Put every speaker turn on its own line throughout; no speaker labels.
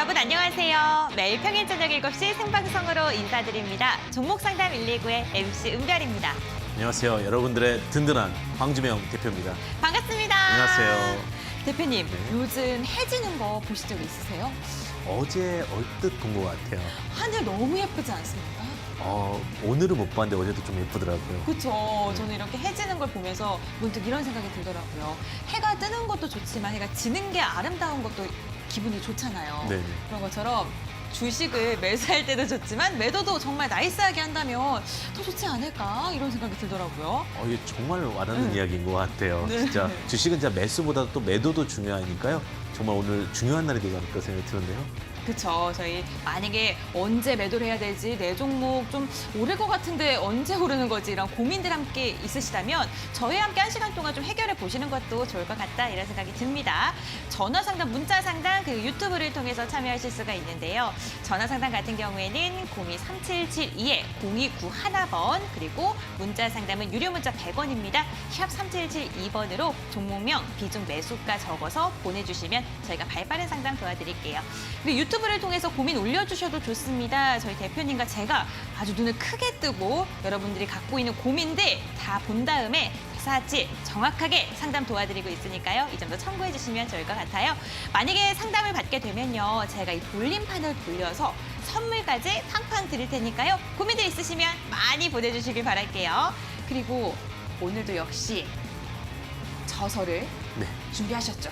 여러분 안녕하세요. 매일 평일 저녁 7시 생방송으로 인사드립니다. 종목 상담 129의 MC 은별입니다.
안녕하세요. 여러분들의 든든한 황주명 대표입니다.
반갑습니다.
안녕하세요.
대표님,
네.
요즘 해 지는 거 보신 적 있으세요?
어제 얼뜻 본 것 같아요.
하늘 너무 예쁘지 않습니까?
오늘은 못 봤는데 어제도 좀 예쁘더라고요.
그렇죠. 저는 이렇게 해 지는 걸 보면서 문득 이런 생각이 들더라고요. 해가 뜨는 것도 좋지만 해가 지는 게 아름다운 것도 기분이 좋잖아요.
네네.
그런 것처럼 주식을 매수할 때도 좋지만 매도도 정말 나이스하게 한다면 더 좋지 않을까 이런 생각이 들더라고요.
이게 정말 와닿는
네.
이야기인 것 같아요.
네.
진짜 주식은 진짜 매수보다 또 매도도 중요하니까요. 정말 오늘 중요한 날이 되지 않을까 생각이 드는데요.
그렇죠. 저희 만약에 언제 매도를 해야 될지 내 종목 좀 오를 것 같은데 언제 오르는 거지 이런 고민들 함께 있으시다면 저희와 함께 1시간 동안 좀 해결해 보시는 것도 좋을 것 같다 이런 생각이 듭니다. 전화 상담, 문자 상담 그리고 유튜브를 통해서 참여하실 수가 있는데요. 전화 상담 같은 경우에는 023772에 0291번 그리고 문자 상담은 유료 문자 100원입니다. 샵 3772번으로 종목명, 비중, 매수가 적어서 보내주시면 저희가 발빠른 상담 도와드릴게요. 그리고 유튜브를 통해서 고민 올려주셔도 좋습니다. 저희 대표님과 제가 아주 눈을 크게 뜨고 여러분들이 갖고 있는 고민들 다 본 다음에 자세히 정확하게 상담 도와드리고 있으니까요. 이 점도 참고해 주시면 좋을 것 같아요. 만약에 상담을 받게 되면요. 제가 이 돌림판을 돌려서 선물까지 팡팡 드릴 테니까요. 고민들 있으시면 많이 보내주시길 바랄게요. 그리고 오늘도 역시 저서를
네.
준비하셨죠?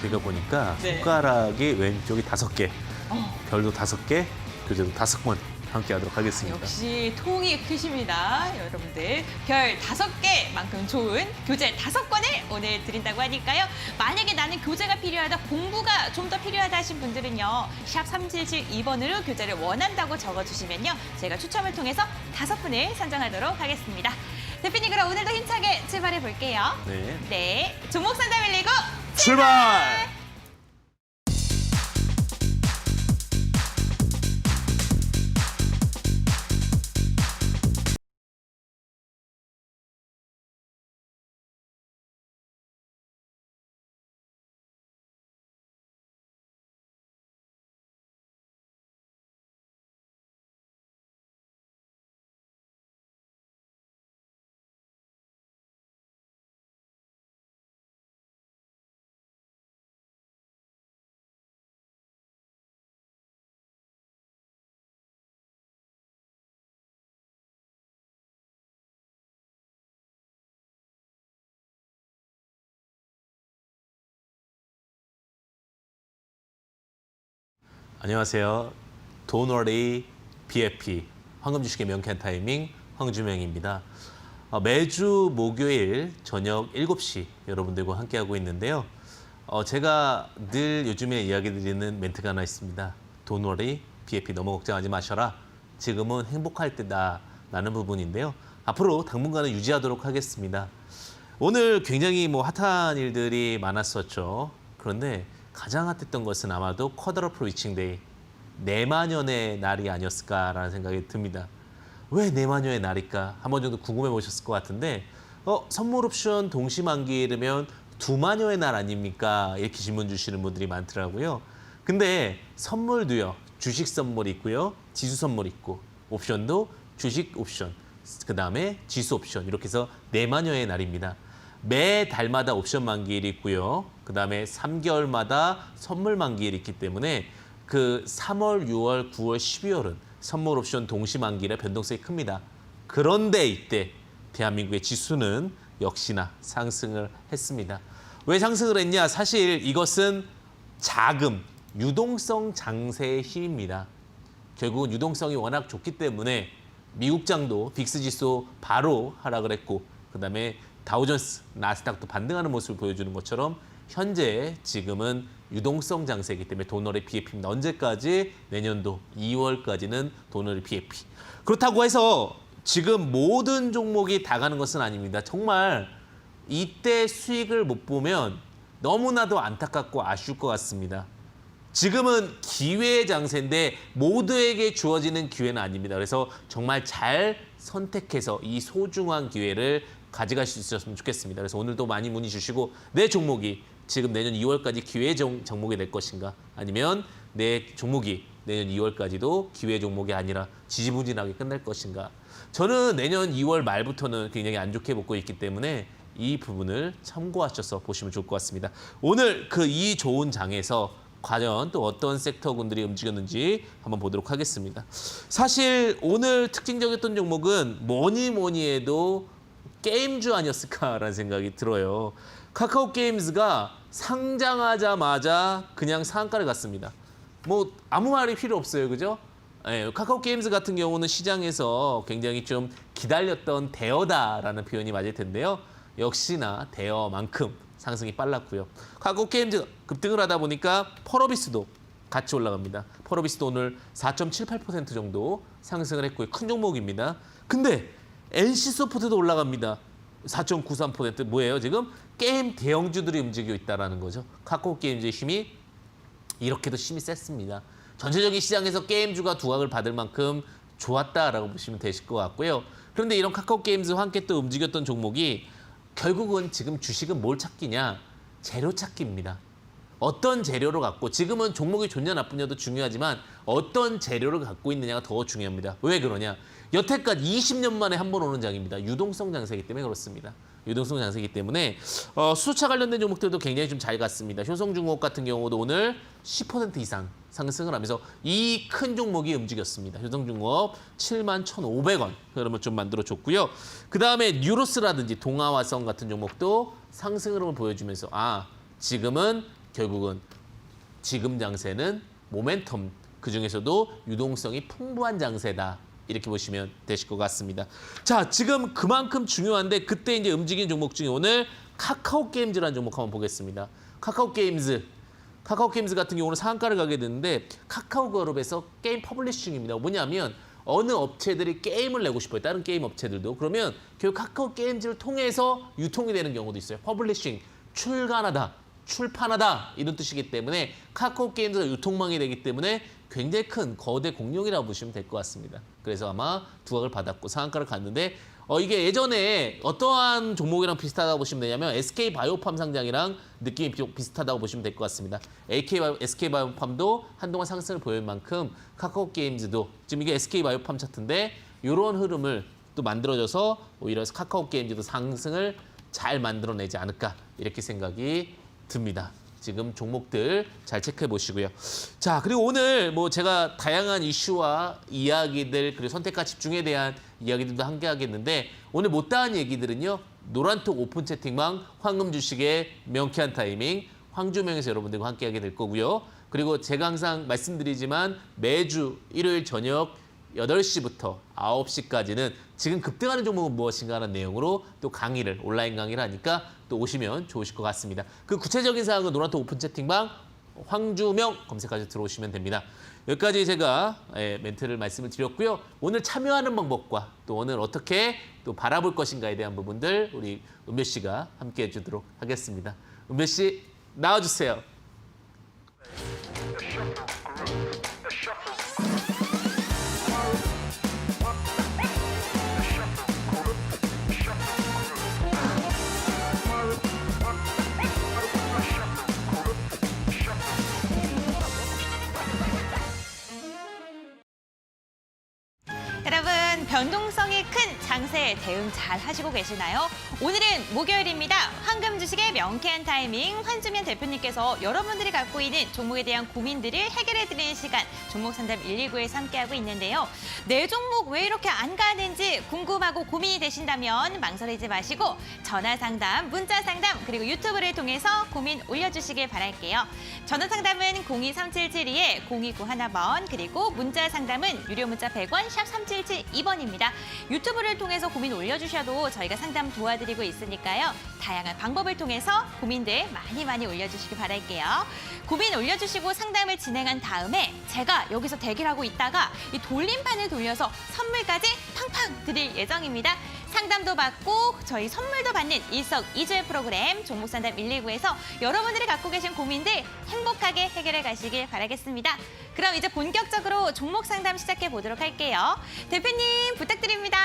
제가 보니까
네.
손가락이 왼쪽이 5개,
어.
별도 5개, 교재도 5권 함께 하도록 하겠습니다.
역시 통이 크십니다. 여러분들 별 5개만큼 좋은 교재 5권을 오늘 드린다고 하니까요. 만약에 나는 교재가 필요하다, 공부가 좀 더 필요하다 하신 분들은요. 샵 3772번으로 교재를 원한다고 적어주시면요. 제가 추첨을 통해서 5분을 선정하도록 하겠습니다. 대표님 그럼 오늘도 힘차게 출발해 볼게요.
네.
네, 종목 상담 119
출발! 안녕하세요. 돈워리 BFP 황금주식의 명쾌한 타이밍 황주명입니다. 매주 목요일 저녁 7시 여러분들과 함께하고 있는데요. 제가 늘 요즘에 이야기 드리는 멘트가 하나 있습니다. 돈워리 BFP 너무 걱정하지 마셔라. 지금은 행복할 때다 라는 부분인데요. 앞으로 당분간은 유지하도록 하겠습니다. 오늘 굉장히 핫한 일들이 많았었죠. 그런데 가장 핫했던 것은 아마도 쿼드러플 위칭데이, 내마년의 날이 아니었을까라는 생각이 듭니다. 왜 내마년의 날일까? 한 번 정도 궁금해 보셨을 것 같은데 선물 옵션 동시 만기이르면 두마녀의 날 아닙니까? 이렇게 질문 주시는 분들이 많더라고요. 근데 선물도요. 주식 선물이 있고요. 지수 선물이 있고 옵션도 주식 옵션, 그다음에 지수 옵션 이렇게 해서 내마녀의 날입니다. 매 달마다 옵션 만기일이 있고요. 그다음에 3개월마다 선물 만기일이 있기 때문에 그 3월, 6월, 9월, 12월은 선물 옵션 동시 만기일의 변동성이 큽니다. 그런데 이때 대한민국의 지수는 역시나 상승을 했습니다. 왜 상승을 했냐? 사실 이것은 자금, 유동성 장세의 힘입니다. 결국은 유동성이 워낙 좋기 때문에 미국장도 빅스 지수 바로 하락을 했고 그다음에 다우존스, 나스닥도 반등하는 모습을 보여주는 것처럼 현재 지금은 유동성 장세이기 때문에 돈워리 BFP입니다. 언제까지? 내년도 2월까지는 돈워리 BFP. 그렇다고 해서 지금 모든 종목이 다 가는 것은 아닙니다. 정말 이때 수익을 못 보면 너무나도 안타깝고 아쉬울 것 같습니다. 지금은 기회의 장세인데 모두에게 주어지는 기회는 아닙니다. 그래서 정말 잘 선택해서 이 소중한 기회를 가져가실 수 있었으면 좋겠습니다. 그래서 오늘도 많이 문의 주시고 내 종목이 지금 내년 2월까지 기회 종목이 될 것인가 아니면 내 종목이 내년 2월까지도 기회 종목이 아니라 지지부진하게 끝날 것인가. 저는 내년 2월 말부터는 굉장히 안 좋게 보고 있기 때문에 이 부분을 참고하셔서 보시면 좋을 것 같습니다. 오늘 이 좋은 장에서 과연 또 어떤 섹터군들이 움직였는지 한번 보도록 하겠습니다. 사실 오늘 특징적이었던 종목은 뭐니 해도 게임주 아니었을까라는 생각이 들어요. 카카오 게임즈가 상장하자마자 그냥 상한가를 갔습니다. 뭐 아무 말이 필요 없어요, 그죠? 예, 카카오 게임즈 같은 경우는 시장에서 굉장히 좀 기다렸던 대어다라는 표현이 맞을 텐데요. 역시나 대어만큼 상승이 빨랐고요. 카카오 게임즈 급등을 하다 보니까 펄어비스도 같이 올라갑니다. 펄어비스도 오늘 4.78% 정도 상승을 했고요. 큰 종목입니다. 근데 NC소프트도 올라갑니다. 4.93% 뭐예요? 지금 게임 대형주들이 움직이고 있다는 거죠. 카카오 게임즈의 힘이 이렇게도 힘이 셌습니다. 전체적인 시장에서 게임주가 두각을 받을 만큼 좋았다라고 보시면 되실 것 같고요. 그런데 이런 카카오 게임즈와 함께 또 움직였던 종목이 결국은 지금 주식은 뭘 찾기냐? 재료 찾기입니다. 어떤 재료를 갖고 지금은 종목이 좋냐 나쁘냐도 중요하지만 어떤 재료를 갖고 있느냐가 더 중요합니다. 왜 그러냐? 여태까지 20년 만에 한 번 오는 장입니다. 유동성 장세이기 때문에 그렇습니다. 유동성 장세이기 때문에 수소차 관련된 종목들도 굉장히 좀 잘 갔습니다. 효성중공업 같은 경우도 오늘 10% 이상 상승을 하면서 이 큰 종목이 움직였습니다. 효성중공업 71,500원 흐름을 좀 만들어줬고요. 그다음에 뉴로스라든지 동아화성 같은 종목도 상승 흐름을 보여주면서 지금은 결국은 지금 장세는 모멘텀 그중에서도 유동성이 풍부한 장세다. 이렇게 보시면 되실 것 같습니다. 자, 지금 그만큼 중요한데 그때 이제 움직이는 종목 중에 오늘 카카오 게임즈라는 종목 한번 보겠습니다. 카카오 게임즈 같은 경우는 상한가를 가게 됐는데 카카오 그룹에서 게임 퍼블리싱입니다. 뭐냐면 어느 업체들이 게임을 내고 싶어요. 다른 게임 업체들도. 그러면 결국 카카오 게임즈를 통해서 유통이 되는 경우도 있어요. 퍼블리싱, 출간하다, 출판하다 이런 뜻이기 때문에 카카오 게임즈가 유통망이 되기 때문에 굉장히 큰 거대 공룡이라고 보시면 될 것 같습니다. 그래서 아마 두각을 받았고 상한가를 갔는데 이게 예전에 어떠한 종목이랑 비슷하다고 보시면 되냐면 SK바이오팜 상장이랑 느낌이 비슷하다고 보시면 될 것 같습니다. SK바이오팜도 한동안 상승을 보일 만큼 카카오 게임즈도 지금 이게 SK바이오팜 차트인데 이런 흐름을 또 만들어줘서 오히려 카카오 게임즈도 상승을 잘 만들어내지 않을까 이렇게 생각이 듭니다. 지금 종목들 잘 체크해 보시고요. 자, 그리고 오늘 제가 다양한 이슈와 이야기들 그리고 선택과 집중에 대한 이야기들도 함께 하겠는데 오늘 못다한 얘기들은요. 노란톡 오픈 채팅방 황금 주식의 명쾌한 타이밍 황주명에서 여러분들과 함께 하게 될 거고요. 그리고 제가 항상 말씀드리지만 매주 일요일 저녁 8시부터 9시까지는 지금 급등하는 종목은 무엇인가 하는 내용으로 또 온라인 강의를 하니까 또 오시면 좋으실 것 같습니다. 그 구체적인 사항은 노란톡 오픈 채팅방 황주명 검색하셔서 들어오시면 됩니다. 여기까지 제가 멘트를 말씀을 드렸고요. 오늘 참여하는 방법과 또 오늘 어떻게 또 바라볼 것인가에 대한 부분들 우리 은별 씨가 함께 해주도록 하겠습니다. 은별 씨 나와주세요.
여러분, 변동성이 큰 장세에 대응 잘 하시고 계시나요? 오늘은 목요일입니다. 황금 주식의 명쾌한 타이밍 환주면 대표님께서 여러분들이 갖고 있는 종목에 대한 고민들을 해결해드리는 시간 종목 상담 119에서 함께하고 있는데요. 내 종목 왜 이렇게 안 가는지 궁금하고 고민이 되신다면 망설이지 마시고 전화 상담, 문자 상담 그리고 유튜브를 통해서 고민 올려주시길 바랄게요. 전화 상담은 023772-0291번 그리고 문자 상담은 유료 문자 100원 샵 3772번입니다. 유튜브를 통해서 고민 올려주셔도 저희가 상담 도와드리고 있으니까요. 다양한 방법을 통해서 고민들 많이 올려주시기 바랄게요. 고민 올려주시고 상담을 진행한 다음에 제가 여기서 대기하고 있다가 이 돌림판을 돌려서 선물까지 팡팡 드릴 예정입니다. 상담도 받고 저희 선물도 받는 일석이조의 프로그램 종목상담 119에서 여러분들이 갖고 계신 고민들 행복하게 해결해 가시길 바라겠습니다. 그럼 이제 본격적으로 종목 상담 시작해 보도록 할게요. 대표님 부탁드립니다.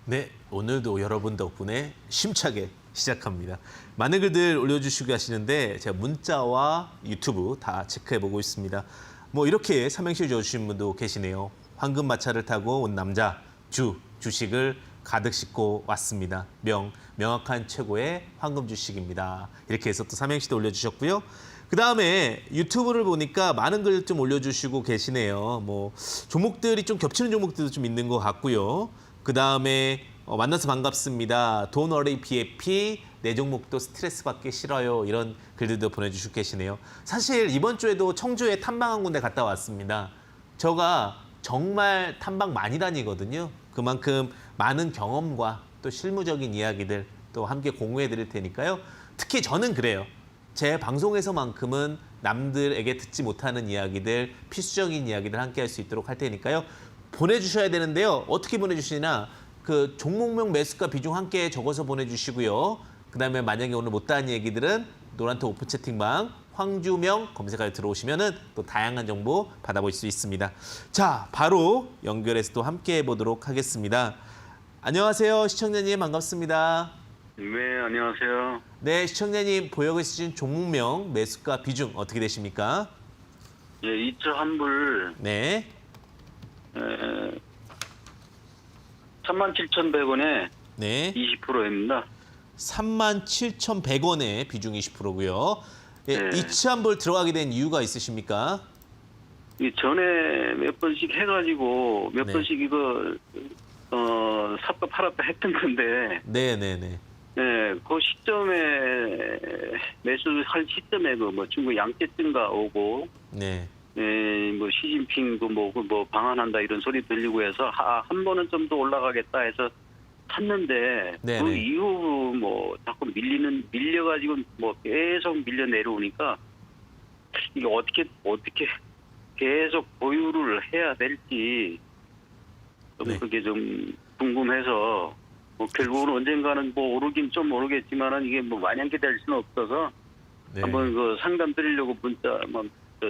네, 오늘도 여러분 덕분에 힘차게 시작합니다. 많은 글들 올려주시고 하시는데 제가 문자와 유튜브 다 체크해보고 있습니다. 뭐 이렇게 삼행시 지어주신 분도 계시네요. 황금 마차를 타고 온 남자, 주식을 가득 싣고 왔습니다. 명확한 최고의 황금 주식입니다. 이렇게 해서 또 삼행시도 올려주셨고요. 그 다음에 유튜브를 보니까 많은 글 좀 올려주시고 계시네요. 뭐 종목들이 좀 겹치는 종목들도 좀 있는 것 같고요. 그 다음에 만나서 반갑습니다. Don't worry BFP, 내 종목도 스트레스 받기 싫어요. 이런 글들도 보내주시고 계시네요. 사실 이번 주에도 청주에 탐방 한 군데 갔다 왔습니다. 제가 정말 탐방 많이 다니거든요. 그만큼 많은 경험과 또 실무적인 이야기들 또 함께 공유해 드릴 테니까요. 특히 저는 그래요. 제 방송에서만큼은 남들에게 듣지 못하는 이야기들, 필수적인 이야기들 함께 할 수 있도록 할 테니까요. 보내주셔야 되는데요. 어떻게 보내주시나 그 종목명 매수가 비중 함께 적어서 보내주시고요. 그다음에 만약에 오늘 못다한 얘기들은 노란톡 오프 채팅방 황주명 검색하여 들어오시면은 또 다양한 정보 받아볼 수 있습니다. 자, 바로 연결해서 또 함께 해보도록 하겠습니다. 안녕하세요, 시청자님 반갑습니다.
네, 안녕하세요.
네, 시청자님 보여고 있으신 종목명 매수가 비중 어떻게 되십니까?
예, 이차 환불
네,
37,100원에
네,
20%입니다.
37,100원에 비중 20%고요. 예,
네.
이치환불 들어가게 된 이유가 있으십니까?
이 전에 몇 번씩 해가지고 몇
네.
번씩 이거 샀다 팔았다 했던 건데,
네, 네, 네.
그 시점에 매수할 시점에 그 뭐 중국 양떼증가 오고,
네.
뭐 시진핑 그 방한한다 이런 소리 들리고 해서 한 번은 좀 더 올라가겠다 해서 샀는데
네네.
그 이후 뭐 자꾸 밀려가지고 뭐 계속 밀려 내려오니까 이게 어떻게 계속 보유를 해야 될지 좀
네.
그게 좀 궁금해서 뭐 결국은 언젠가는 뭐 오르긴 좀 오르겠지만은 이게 뭐 마냥 기다릴 수는 없어서
네.
한번 그 상담 드리려고 문자 한번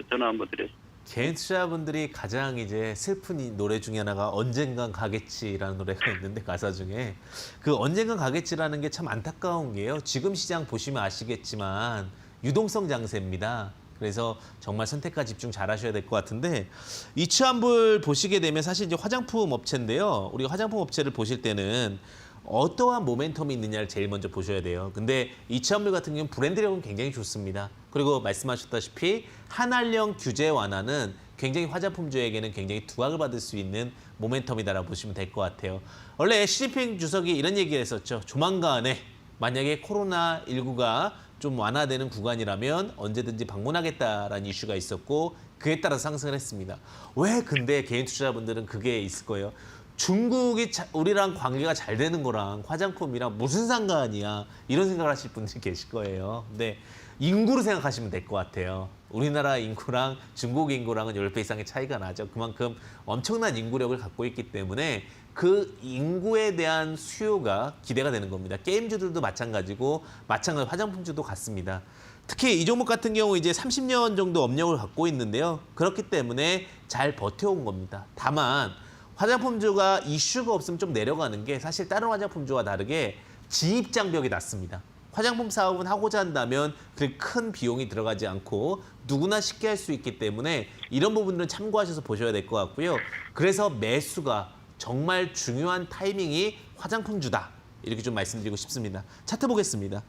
전화 한번 드렸어요.
개인 투자분들이 가장 이제 슬픈 이 노래 중에 하나가 언젠간 가겠지라는 노래가 있는데 가사 중에 그 언젠간 가겠지라는 게 참 안타까운 게요. 지금 시장 보시면 아시겠지만 유동성 장세입니다. 그래서 정말 선택과 집중 잘 하셔야 될 것 같은데 이치환불 보시게 되면 사실 이제 화장품 업체인데요. 우리가 화장품 업체를 보실 때는 어떠한 모멘텀이 있느냐를 제일 먼저 보셔야 돼요. 근데 이치환불 같은 경우는 브랜드력은 굉장히 좋습니다. 그리고 말씀하셨다시피 한한령 규제 완화는 굉장히 화장품주에게는 굉장히 두각을 받을 수 있는 모멘텀이다라고 보시면 될 것 같아요. 원래 시진핑 주석이 이런 얘기를 했었죠. 조만간에 만약에 코로나19가 좀 완화되는 구간이라면 언제든지 방문하겠다라는 이슈가 있었고 그에 따라서 상승을 했습니다. 왜 근데 개인 투자자분들은 그게 있을 거예요. 중국이 우리랑 관계가 잘 되는 거랑 화장품이랑 무슨 상관이야 이런 생각을 하실 분들이 계실 거예요. 근데 인구로 생각하시면 될 것 같아요. 우리나라 인구랑 중국 인구랑은 10배 이상의 차이가 나죠. 그만큼 엄청난 인구력을 갖고 있기 때문에 그 인구에 대한 수요가 기대가 되는 겁니다. 게임주들도 마찬가지고 화장품주도 같습니다. 특히 이 종목 같은 경우 이제 30년 정도 업력을 갖고 있는데요. 그렇기 때문에 잘 버텨온 겁니다. 다만 화장품주가 이슈가 없으면 좀 내려가는 게 사실 다른 화장품주와 다르게 진입장벽이 낮습니다. 화장품 사업은 하고자 한다면 그렇게 큰 비용이 들어가지 않고 누구나 쉽게 할 수 있기 때문에 이런 부분들은 참고하셔서 보셔야 될 것 같고요. 그래서 매수가 정말 중요한 타이밍이 화장품주다. 이렇게 좀 말씀드리고 싶습니다. 차트 보겠습니다.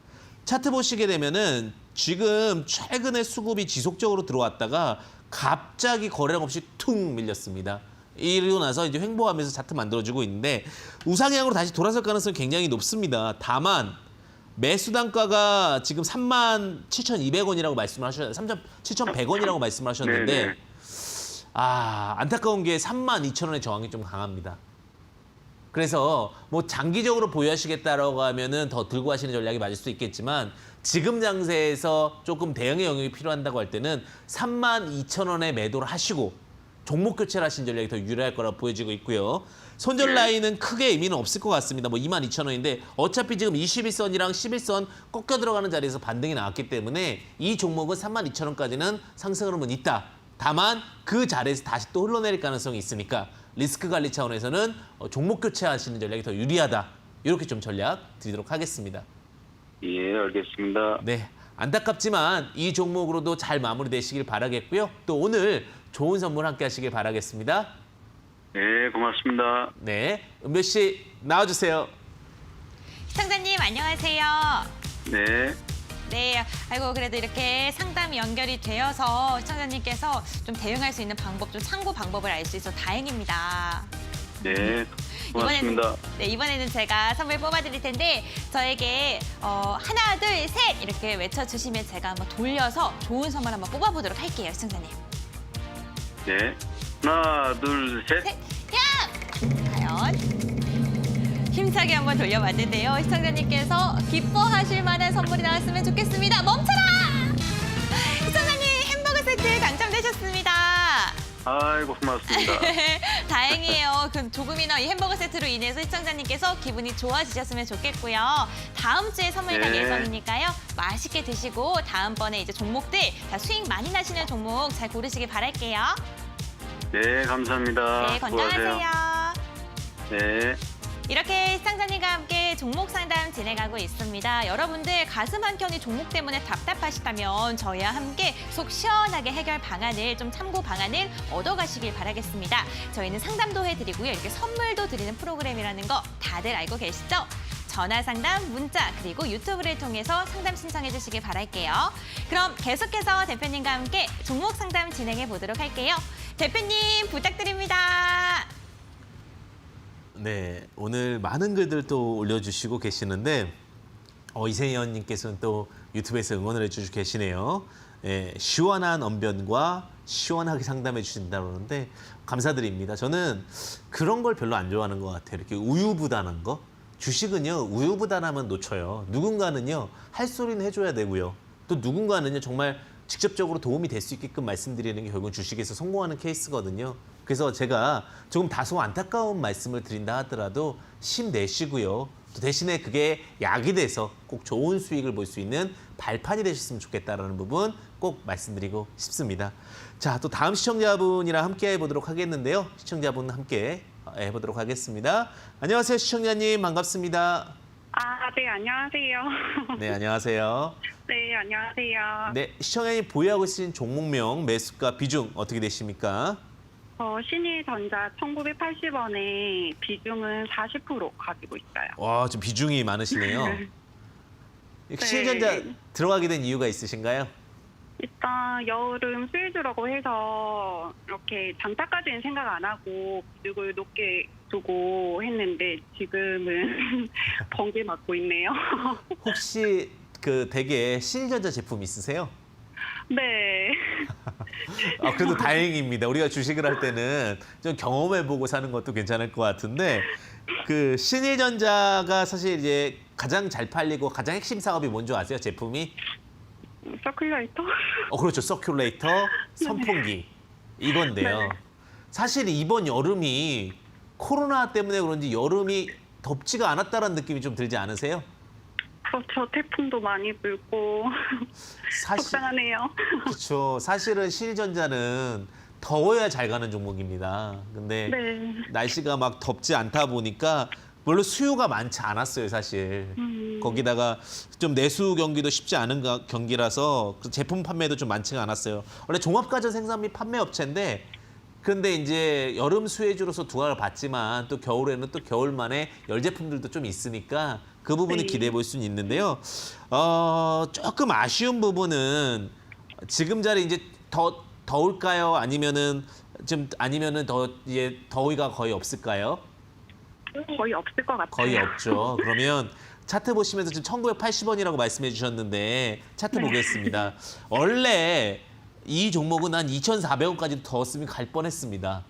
차트 보시게 되면은 지금 최근에 수급이 지속적으로 들어왔다가 갑자기 거래량 없이 퉁 밀렸습니다. 이러고 나서 이제 횡보하면서 차트 만들어주고 있는데 우상향으로 다시 돌아설 가능성이 굉장히 높습니다. 다만 매수 단가가 지금 37,200원이라고 말씀을 하셨는데 37,100원이라고 말씀을 하셨는데
네네.
안타까운 게 32,000원의 저항이 좀 강합니다. 그래서 뭐 장기적으로 보유하시겠다라고 하면은 더 들고 하시는 전략이 맞을 수 있겠지만 지금 장세에서 조금 대응의 영역이 필요한다고 할 때는 32,000원에 매도를 하시고 종목 교체를 하신 전략이 더 유리할 거라고 보여지고 있고요. 손절 라인은 크게 의미는 없을 것 같습니다. 뭐 22,000원인데 어차피 지금 21선이랑 11선 꺾여 들어가는 자리에서 반등이 나왔기 때문에 이 종목은 32,000원까지는 상승 흐름은 있다. 다만 그 자리에서 다시 또 흘러내릴 가능성이 있으니까 리스크 관리 차원에서는 종목 교체하시는 전략이 더 유리하다. 이렇게 좀 전략 드리도록 하겠습니다.
예, 알겠습니다.
네, 안타깝지만 이 종목으로도 잘 마무리되시길 바라겠고요. 또 오늘 좋은 선물 함께 하시길 바라겠습니다.
네, 고맙습니다.
네, 은별 씨 나와주세요.
시청자님 안녕하세요.
네,
네, 아이고 그래도 이렇게 상담이 연결이 되어서 시청자님께서 좀 대응할 수 있는 방법, 좀 참고 방법을 알 수 있어 다행입니다.
네, 고맙습니다.
이번에는 제가 선물 뽑아드릴 텐데 저에게 하나, 둘, 셋 이렇게 외쳐주시면 제가 한번 돌려서 좋은 선물 한번 뽑아보도록 할게요, 시청자님.
네, 하나, 둘, 셋.
셋, 야! 과연? 힘차게 한번 돌려봤는데요. 시청자님께서 기뻐하실 만한 선물이 나왔으면 좋겠습니다. 멈춰라! 시청자님 햄버거 세트 당첨되셨습니다.
아이고, 고맙습니다.
다행이에요. 그 조금이나 이 햄버거 세트로 인해서 시청자님께서 기분이 좋아지셨으면 좋겠고요. 다음 주에 선물 갈
네.
예정이니까요. 맛있게 드시고 다음번에 이제 종목들 다 수익 많이 나시는 종목 잘 고르시길 바랄게요.
네, 감사합니다.
네, 건강하세요.
네.
이렇게 시청자님과 함께 종목 상담 진행하고 있습니다. 여러분들 가슴 한켠이 종목 때문에 답답하시다면 저희와 함께 속 시원하게 해결 방안을 좀 참고 방안을 얻어가시길 바라겠습니다. 저희는 상담도 해드리고요. 이렇게 선물도 드리는 프로그램이라는 거 다들 알고 계시죠? 전화 상담, 문자, 그리고 유튜브를 통해서 상담 신청해 주시길 바랄게요. 그럼 계속해서 대표님과 함께 종목 상담 진행해 보도록 할게요. 대표님 부탁드립니다.
네, 오늘 많은 글들 또 올려주시고 계시는데 이세연 님께서는 또 유튜브에서 응원을 해주시고 계시네요. 예, 시원한 언변과 시원하게 상담해 주신다고 그러는데 감사드립니다. 저는 그런 걸 별로 안 좋아하는 것 같아요. 이렇게 우유부단한 거. 주식은요, 우유부단하면 놓쳐요. 누군가는요, 할 소리는 해줘야 되고요. 또 누군가는요, 정말 직접적으로 도움이 될 수 있게끔 말씀드리는 게 결국은 주식에서 성공하는 케이스거든요. 그래서 제가 조금 다소 안타까운 말씀을 드린다 하더라도 힘내시고요. 또 대신에 그게 약이 돼서 꼭 좋은 수익을 볼 수 있는 발판이 되셨으면 좋겠다라는 부분 꼭 말씀드리고 싶습니다. 자, 또 다음 시청자분이랑 함께 해보도록 하겠는데요. 시청자분 함께 해보도록 하겠습니다. 안녕하세요, 시청자님. 반갑습니다.
네, 안녕하세요.
네, 안녕하세요.
네, 안녕하세요.
네, 시청자님 보유하고 있으신 종목명, 매수가, 비중 어떻게 되십니까?
신일전자 1980원에 비중은 40% 가지고 있어요.
와, 좀 비중이 많으시네요. 신일전자 들어가게 된 이유가 있으신가요?
일단 여름 수혜주라고 해서 이렇게 장타까지는 생각 안 하고 비중을 높게 두고 했는데 지금은 번개 맞고 있네요.
혹시 그 댁에 신일전자 제품 있으세요?
네.
그래도 다행입니다. 우리가 주식을 할 때는 좀 경험해보고 사는 것도 괜찮을 것 같은데 그 신일전자가 사실 이제 가장 잘 팔리고 가장 핵심 사업이 뭔지 아세요? 제품이?
서큘레이터?
그렇죠. 서큘레이터, 선풍기 이건데요.
네.
사실 이번 여름이 코로나 때문에 그런지 여름이 덥지가 않았다는 느낌이 좀 들지 않으세요?
그렇죠. 태풍도 많이 불고 속상하네요.
그렇죠. 사실은 신일전자는 더워야 잘 가는 종목입니다. 근데
네.
날씨가 막 덥지 않다 보니까 별로 수요가 많지 않았어요, 사실. 거기다가 좀 내수 경기도 쉽지 않은 경기라서 제품 판매도 좀 많지가 않았어요. 원래 종합가전 생산 및 판매 업체인데 그런데 이제 여름 수혜주로서 두각을 봤지만 또 겨울에는 또 겨울만의 열 제품들도 좀 있으니까 그 부분을
네.
기대해 볼 수는 있는데요. 조금 아쉬운 부분은 지금 자리 이제 더 더울까요? 아니면은 더 이제 더위가 거의 없을까요?
거의 없을 것 같아요.
거의 없죠. 그러면 차트 보시면서 지금 1980원이라고 말씀해 주셨는데 차트
네.
보겠습니다. 원래 이 종목은 한 2,400원까지 더웠으면 갈 뻔했습니다.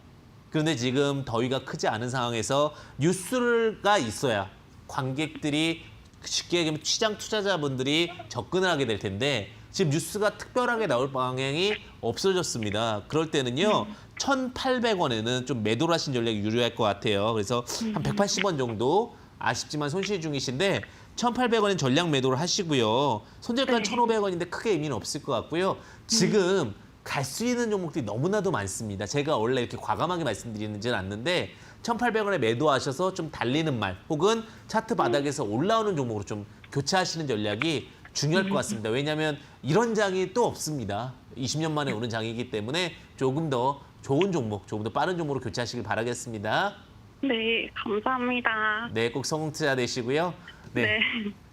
그런데 지금 더위가 크지 않은 상황에서 뉴스가 있어야 관객들이 쉽게 얘기하면 시장 투자자분들이 접근을 하게 될 텐데 지금 뉴스가 특별하게 나올 방향이 없어졌습니다. 그럴 때는요. 1,800원에는 좀 매도를 하신 전략이 유리할 것 같아요. 그래서 한 180원 정도 아쉽지만 손실 중이신데 1,800원엔 전략 매도를 하시고요. 손절가는 1,500원인데 크게 의미는 없을 것 같고요. 지금 갈 수 있는 종목들이 너무나도 많습니다. 제가 원래 이렇게 과감하게 말씀드리지는 않는데 1,800원에 매도하셔서 좀 달리는 말 혹은 차트 바닥에서 올라오는 종목으로 좀 교체하시는 전략이 중요할 것 같습니다. 왜냐하면 이런 장이 또 없습니다. 20년 만에 오는 장이기 때문에 조금 더 좋은 종목, 조금 더 빠른 종목으로 교체하시길 바라겠습니다.
네, 감사합니다.
네, 꼭 성공 투자 되시고요. 네,
네.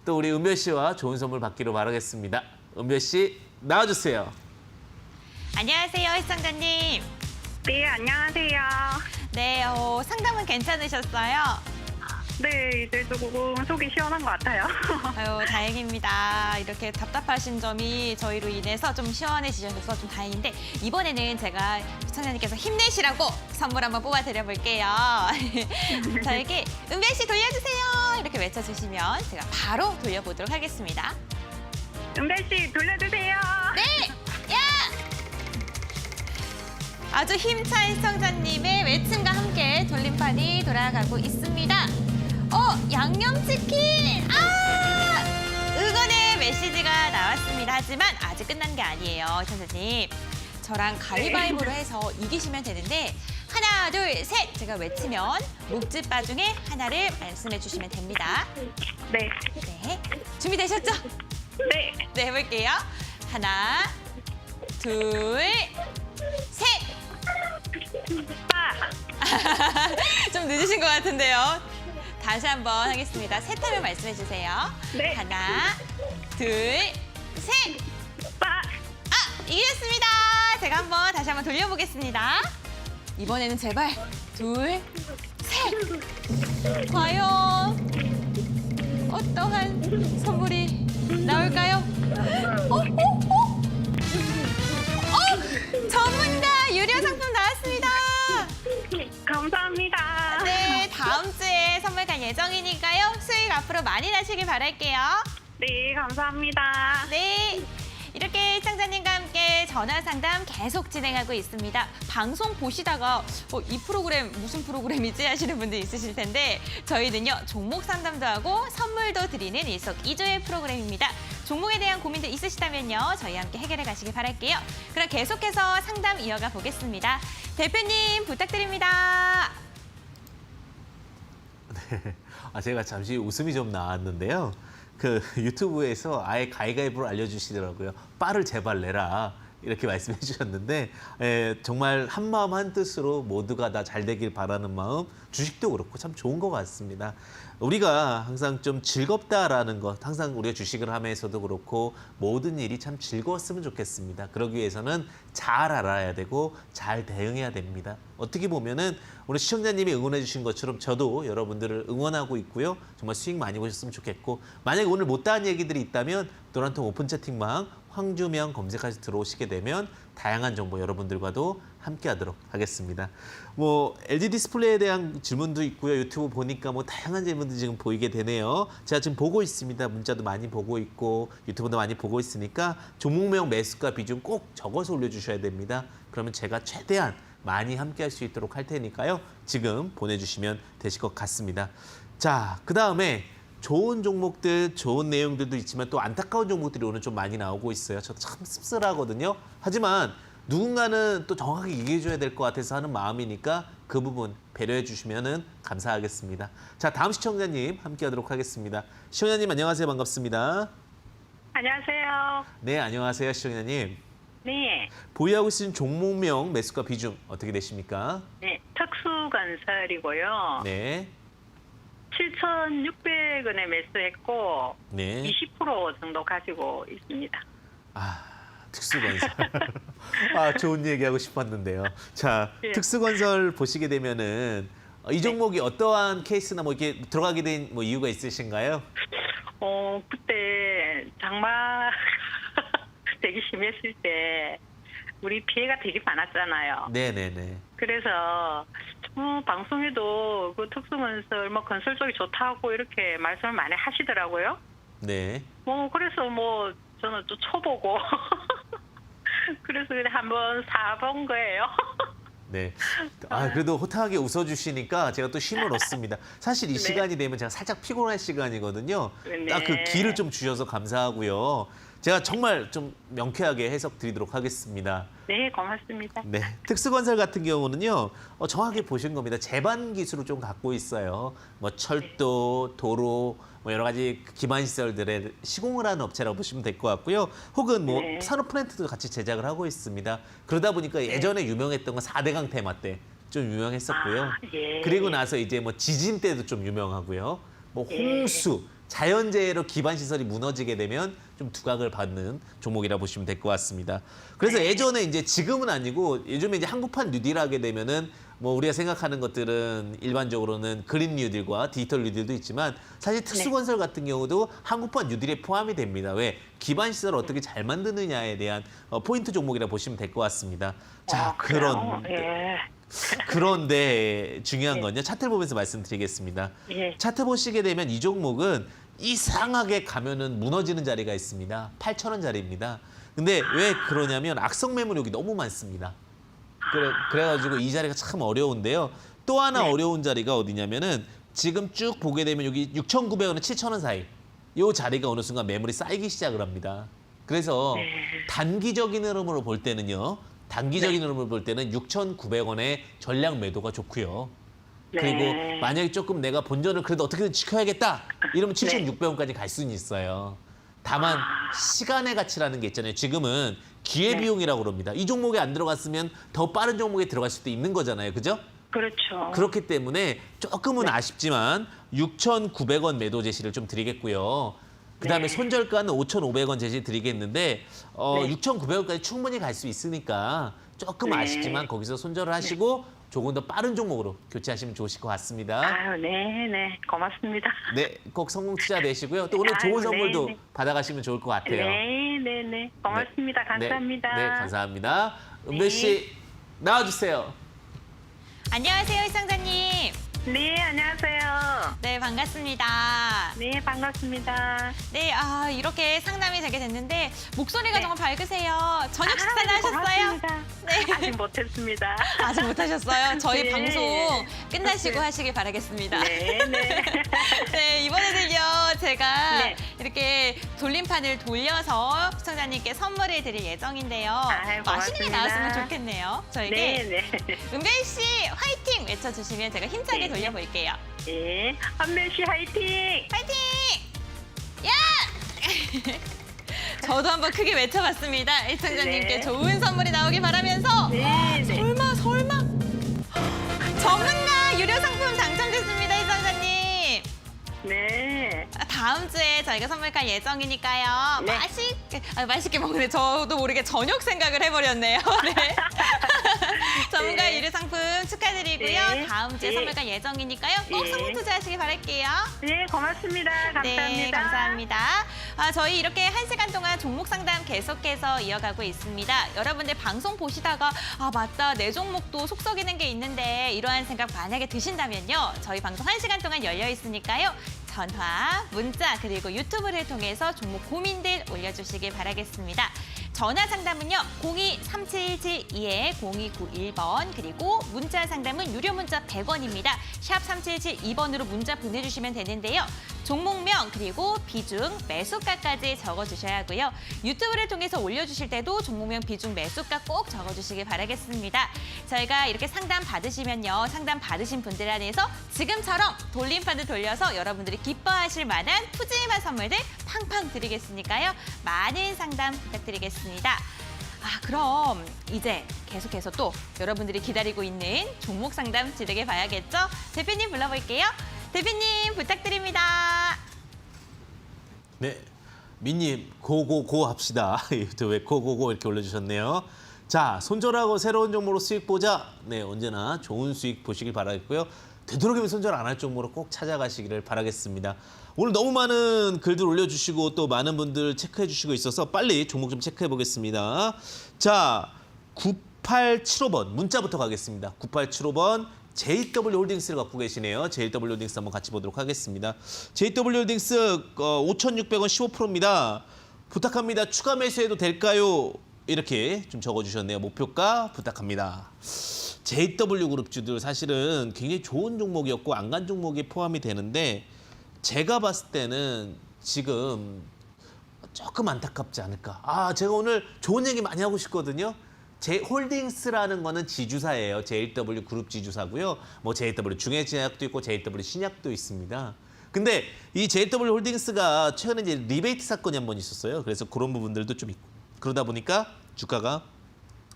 또 우리 은별 씨와 좋은 선물 받기로 바라겠습니다. 은별 씨 나와주세요.
안녕하세요, 시청자님.
네, 안녕하세요.
네, 상담은 괜찮으셨어요?
네, 이제 조금 속이 시원한 것 같아요.
아유, 다행입니다. 이렇게 답답하신 점이 저희로 인해서 좀 시원해지셔서 좀 다행인데 이번에는 제가 시청자님께서 힘내시라고 선물 한번 뽑아드려볼게요. 저에게 은별 씨 돌려주세요 이렇게 외쳐주시면 제가 바로 돌려보도록 하겠습니다.
은별씨, 돌려주세요.
네! 야! 아주 힘찬 시청자님의 외침과 함께 돌림판이 돌아가고 있습니다. 양념치킨! 응원의 메시지가 나왔습니다. 하지만 아직 끝난 게 아니에요, 시청자님. 저랑 가위바위보로 해서 이기시면 되는데 하나, 둘, 셋! 제가 외치면 묵집바 중에 하나를 말씀해 주시면 됩니다.
네.
네, 준비되셨죠?
네.
네, 해볼게요. 하나, 둘, 셋! 좀 늦으신 것 같은데요. 다시 한번 하겠습니다. 셋 하면 말씀해 주세요.
네.
하나, 둘, 셋!
빠.
이겼습니다. 제가 다시 한번 돌려보겠습니다. 이번에는 제발 둘, 셋! 과연 어떠한 선물이 나올까요? 전문가 유료 상품 나왔습니다.
감사합니다.
네, 다음 주에 선물 갈 예정이니까요. 수익 앞으로 많이 나시길 바랄게요.
네, 감사합니다.
네. 이렇게 시청자님과 함께 전화 상담 계속 진행하고 있습니다. 방송 보시다가 이 프로그램 무슨 프로그램이지 하시는 분들 있으실 텐데 저희는요 종목 상담도 하고 선물도 드리는 일석이조의 프로그램입니다. 종목에 대한 고민도 있으시다면요 저희와 함께 해결해 가시길 바랄게요. 그럼 계속해서 상담 이어가 보겠습니다. 대표님 부탁드립니다.
제가 잠시 웃음이 좀 나왔는데요. 그 유튜브에서 아예 가위가위보로 알려주시더라고요. 빠를 제발 내라 이렇게 말씀해 주셨는데 정말 한마음 한뜻으로 모두가 다 잘 되길 바라는 마음, 주식도 그렇고 참 좋은 것 같습니다. 우리가 항상 좀 즐겁다라는 것, 항상 우리가 주식을 하면서도 그렇고 모든 일이 참 즐거웠으면 좋겠습니다. 그러기 위해서는 잘 알아야 되고 잘 대응해야 됩니다. 어떻게 보면은 우리 시청자님이 응원해 주신 것처럼 저도 여러분들을 응원하고 있고요. 정말 수익 많이 보셨으면 좋겠고 만약에 오늘 못다한 얘기들이 있다면 노란통 오픈 채팅방 황주명 검색하셔서 들어오시게 되면 다양한 정보 여러분들과도 함께하도록 하겠습니다. LG 디스플레이에 대한 질문도 있고요. 유튜브 보니까 다양한 질문들이 지금 보이게 되네요. 제가 지금 보고 있습니다. 문자도 많이 보고 있고 유튜브도 많이 보고 있으니까 종목명 매수가 비중 꼭 적어서 올려주셔야 됩니다. 그러면 제가 최대한 많이 함께할 수 있도록 할 테니까요. 지금 보내주시면 되실 것 같습니다. 자, 그 다음에 좋은 종목들, 좋은 내용들도 있지만 또 안타까운 종목들이 오늘 좀 많이 나오고 있어요. 저도 참 씁쓸하거든요. 하지만 누군가는 또 정확하게 얘기해줘야 될 것 같아서 하는 마음이니까 그 부분 배려해 주시면 감사하겠습니다. 자, 다음 시청자님 함께하도록 하겠습니다. 시청자님 안녕하세요. 반갑습니다.
안녕하세요.
네, 안녕하세요. 시청자님.
네.
보유하고 있는 종목명 매수가 비중 어떻게 되십니까?
네, 특수건설이고요.
네.
7,600원에 매수했고
네.
20% 정도 가지고 있습니다.
특수건설. 좋은 얘기하고 싶었는데요. 자,
예.
특수건설 보시게 되면은 이 종목이 어떠한 케이스나 이렇게 들어가게 된 이유가 있으신가요?
그때 장마 되게 심했을 때 우리 피해가 되게 많았잖아요.
네네네.
그래서 방송에도 그 특수건설 건설 쪽이 좋다고 이렇게 말씀을 많이 하시더라고요.
네.
그래서 저는 또 초보고 그래서 한번 사본 거예요.
네. 그래도 호탕하게 웃어주시니까 제가 또 힘을 얻습니다. 사실 이
네.
시간이 되면 제가 살짝 피곤할 시간이거든요.
네.
딱 그 기를 좀 주셔서 감사하고요. 제가 정말 좀 명쾌하게 해석 드리도록 하겠습니다.
네, 고맙습니다.
네, 특수건설 같은 경우는요, 정확하게 보신 겁니다. 제반 기술을 좀 갖고 있어요. 철도, 도로, 뭐 여러 가지 기반 시설들에 시공을 하는 업체라고 보시면 될 것 같고요. 혹은 뭐
네.
산업 플랜트도 같이 제작을 하고 있습니다. 그러다 보니까 예전에 유명했던 건 4대강 테마 때 좀 유명했었고요.
아, 예.
그리고 나서 이제 뭐 지진 때도 좀 유명하고요. 뭐 홍수, 자연재해로 기반 시설이 무너지게 되면 좀 두각을 받는 종목이라 보시면 될 것 같습니다. 그래서 예전에 이제 지금은 아니고 요즘에 이제 한국판 뉴딜 하게 되면은 뭐 우리가 생각하는 것들은 일반적으로는 그린 뉴딜과 디지털 뉴딜도 있지만 사실 특수건설 같은 경우도 한국판 뉴딜에 포함이 됩니다. 왜? 기반 시설을 어떻게 잘 만드느냐에 대한 포인트 종목이라 보시면 될 것 같습니다. 자,
그래요?
그런데 중요한 건요. 차트를 보면서 말씀드리겠습니다.
예.
차트 보시게 되면 이 종목은 이상하게 가면은 무너지는 자리가 있습니다. 8,000원 자리입니다. 근데 왜 그러냐면 악성 매물 여기 너무 많습니다. 그래가지고 이 자리가 참 어려운데요. 또 하나 어려운 자리가 어디냐면은 지금 쭉 보게 되면 여기 6,900원에 7,000원 사이 이 자리가 어느 순간 매물이 쌓이기 시작을 합니다. 그래서 단기적인 흐름으로 볼 때는요. 단기적인 흐름을 볼 때는 6,900원의 전량 매도가 좋고요. 그리고 만약에 조금 내가 본전을 그래도 어떻게든 지켜야겠다 이러면 7,600원까지 갈 수는 있어요. 다만 시간의 가치라는 게 있잖아요. 지금은 기회비용이라고 그럽니다. 이 종목에 안 들어갔으면 더 빠른 종목에 들어갈 수도 있는 거잖아요. 그죠?
그렇죠.
그렇기 때문에 조금은 아쉽지만 6,900원 매도 제시를 좀 드리겠고요. 그다음에 손절가는 5,500원 제시 드리겠는데 6,900원까지 충분히 갈 수 있으니까 조금 아쉽지만 거기서 손절을 하시고 조금 더 빠른 종목으로 교체하시면 좋으실 것 같습니다.
아유, 네. 고맙습니다.
네, 꼭 성공 투자 되시고요. 또 오늘 좋은
아유,
선물도
네.
받아가시면 좋을 것 같아요.
네. 고맙습니다. 감사합니다.
네, 감사합니다. 은배 씨 나와주세요.
안녕하세요, 시청자님.
네, 안녕하세요.
네, 반갑습니다.
네, 반갑습니다.
네, 이렇게 상담이 되게 됐는데 목소리가
네.
정말 밝으세요. 저녁 식사는 하셨어요?
고맙습니다.
네.
아직 못했습니다.
아직 못하셨어요? 저희
네.
방송 끝나시고
네.
하시길 바라겠습니다.
네.
네, 이번에는요, 제가
네.
이렇게 돌림판을 돌려서 시청자님께 선물을 드릴 예정인데요.
아유,
맛있는 게
고맙습니다.
나왔으면 좋겠네요. 저에게
네.
은별 씨 화이팅 외쳐주시면 제가 힘차게
네.
돌려볼게요.
네. 한별 씨 화이팅!
화이팅! 야! 저도 한번 크게 외쳐봤습니다. 시청자님께
네.
좋은 선물이 나오길 바라면서
네.
설마 전문가 유료 상품 당첨됐습니다, 시청자님.
네.
다음 주에 저희가 선물 갈 예정이니까요.
네.
맛있게 먹는데 저도 모르게 저녁 생각을 해버렸네요. 네. 전문가
네.
유료 상품 축하드리고요.
네.
다음 주에
네.
선물 갈 예정이니까요. 꼭
네.
성공 투자하시길 바랄게요.
네, 고맙습니다. 감사합니다.
네, 감사합니다. 저희 이렇게 1시간 동안 종목 상담 계속해서 이어가고 있습니다. 여러분들 방송 보시다가 맞다, 내 종목도 속 썩이는 게 있는데 이러한 생각 만약에 드신다면요. 저희 방송 1시간 동안 열려 있으니까요. 전화, 문자, 그리고 유튜브를 통해서 종목 고민들 올려주시길 바라겠습니다. 전화 상담은요. 02-3772-0291번 그리고 문자 상담은 유료 문자 100원입니다. 샵 3772번으로 문자 보내주시면 되는데요. 종목명 그리고 비중, 매수가까지 적어주셔야 하고요. 유튜브를 통해서 올려주실 때도 종목명, 비중, 매수가 꼭 적어주시길 바라겠습니다. 저희가 이렇게 상담 받으시면요. 상담 받으신 분들 안에서 지금처럼 돌림판을 돌려서 여러분들이 기뻐하실 만한 푸짐한 선물들 팡팡 드리겠으니까요. 많은 상담 부탁드리겠습니다. 그럼 이제 계속해서 또 여러분들이 기다리고 있는 종목 상담 진행해 봐야겠죠? 대표님 불러볼게요. 대표님 부탁드립니다.
네, 민님 고고고 합시다. 유튜브에 고고고 이렇게 올려주셨네요. 자, 손절하고 새로운 종목으로 수익 보자. 네, 언제나 좋은 수익 보시길 바라겠고요. 되도록이면 손절 안 할 종목으로 꼭 찾아가시기를 바라겠습니다. 오늘 너무 많은 글들 올려주시고 또 많은 분들 체크해 주시고 있어서 빨리 종목 좀 체크해 보겠습니다. 자, 9875번 문자부터 가겠습니다. 9875번 JW홀딩스를 갖고 계시네요. JW홀딩스 한번 같이 보도록 하겠습니다. JW홀딩스 5,600원 15%입니다. 부탁합니다. 추가 매수해도 될까요? 이렇게 좀 적어주셨네요. 목표가 부탁합니다. JW그룹주들 사실은 굉장히 좋은 종목이었고 안간 종목에 포함이 되는데 제가 봤을 때는 지금 조금 안타깝지 않을까. 제가 오늘 좋은 얘기 많이 하고 싶거든요. 홀딩스라는 거는 지주사예요. JW 그룹 지주사고요. 뭐 JW 중해진약도 있고 JW 신약도 있습니다. 근데 이 JW 홀딩스가 최근에 이제 리베이트 사건이 한 번 있었어요. 그래서 그런 부분들도 좀 있고 그러다 보니까 주가가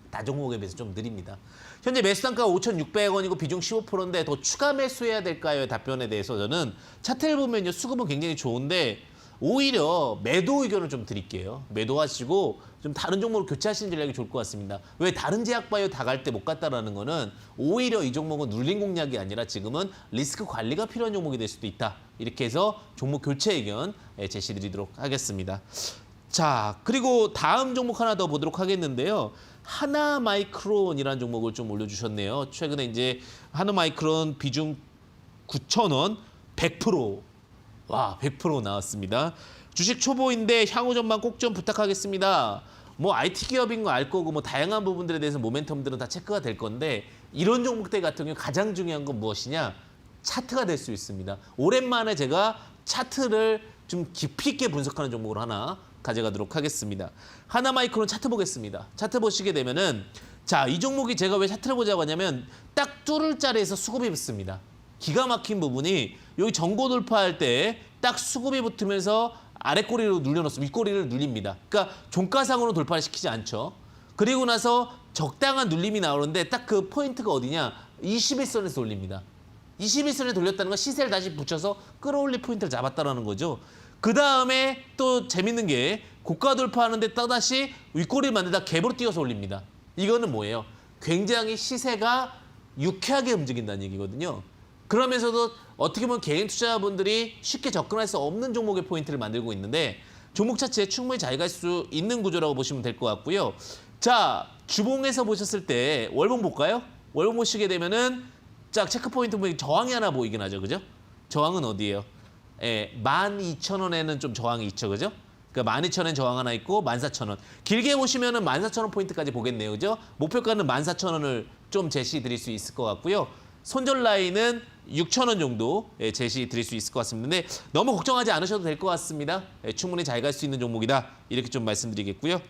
다 종목에 비해서 좀 느립니다. 현재 매수 단가가 5,600원이고 비중 15%인데 더 추가 매수해야 될까요? 답변에 대해서 저는 차트를 보면요. 수급은 굉장히 좋은데 오히려 매도 의견을 좀 드릴게요. 매도하시고 좀 다른 종목으로 교체하시는 전략이 좋을 것 같습니다. 왜 다른 제약바이오 다 갈 때 못 갔다라는 거는 오히려 이 종목은 눌린 공략이 아니라 지금은 리스크 관리가 필요한 종목이 될 수도 있다. 이렇게 해서 종목 교체 의견 제시드리도록 하겠습니다. 자, 그리고 다음 종목 하나 더 보도록 하겠는데요. 하나마이크론이라는 종목을 좀 올려주셨네요. 최근에 이제 하나마이크론 비중 9,000원 100%. 와, 100% 나왔습니다. 주식 초보인데 향후 전망 꼭 좀 부탁하겠습니다. 뭐 IT 기업인 거 알 거고 뭐 다양한 부분들에 대해서 모멘텀들은 다 체크가 될 건데 이런 종목들 같은 경우 가장 중요한 건 무엇이냐? 차트가 될 수 있습니다. 오랜만에 제가 차트를 좀 깊이 있게 분석하는 종목으로 하나 가져가도록 하겠습니다. 하나마이크론 차트 보겠습니다. 차트 보시게 되면은 자, 이 종목이 제가 왜 차트를 보자고 하냐면 딱 뚫을 자리에서 수급이 붙습니다. 기가 막힌 부분이 여기 전고 돌파할 때 딱 수급이 붙으면서 아래꼬리로 눌려놓습니다. 윗꼬리를 눌립니다. 그러니까 종가상으로 돌파를 시키지 않죠. 그리고 나서 적당한 눌림이 나오는데 딱 그 포인트가 어디냐? 21선에서 돌립니다. 21선에 돌렸다는 건 시세를 다시 붙여서 끌어올릴 포인트를 잡았다는 거죠. 그 다음에 또 재밌는 게 고가 돌파하는데 또다시 윗꼬리를 만들다 갭으로 띄어서 올립니다. 이거는 뭐예요? 굉장히 시세가 유쾌하게 움직인다는 얘기거든요. 그러면서도 어떻게 보면 개인 투자자분들이 쉽게 접근할 수 없는 종목의 포인트를 만들고 있는데 종목 차트에 충분히 잘 갈 수 있는 구조라고 보시면 될 것 같고요. 자, 주봉에서 보셨을 때 월봉 볼까요? 월봉 보시게 되면은 자, 체크 포인트 보면 저항이 하나 보이긴 하죠. 그죠? 저항은 어디예요? 12,000원에는 좀 저항이 있죠. 그죠? 그러니까 12,000원 저항 하나 있고 14,000원. 길게 보시면은 14,000원 포인트까지 보겠네요. 그죠? 목표가는 14,000원을 좀 제시 드릴 수 있을 것 같고요. 손절 라인은 6,000원 정도 제시 드릴 수 있을 것 같습니다. 근데 너무 걱정하지 않으셔도 될 것 같습니다. 충분히 잘 갈 수 있는 종목이다. 이렇게 좀 말씀드리겠고요.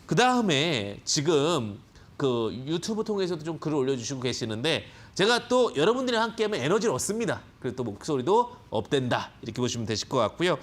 그 다음에 지금 그 유튜브 통해서도 좀 글을 올려주시고 계시는데 제가 또 여러분들이랑 함께하면 에너지를 얻습니다. 그리고 또 목소리도 업된다. 이렇게 보시면 되실 것 같고요.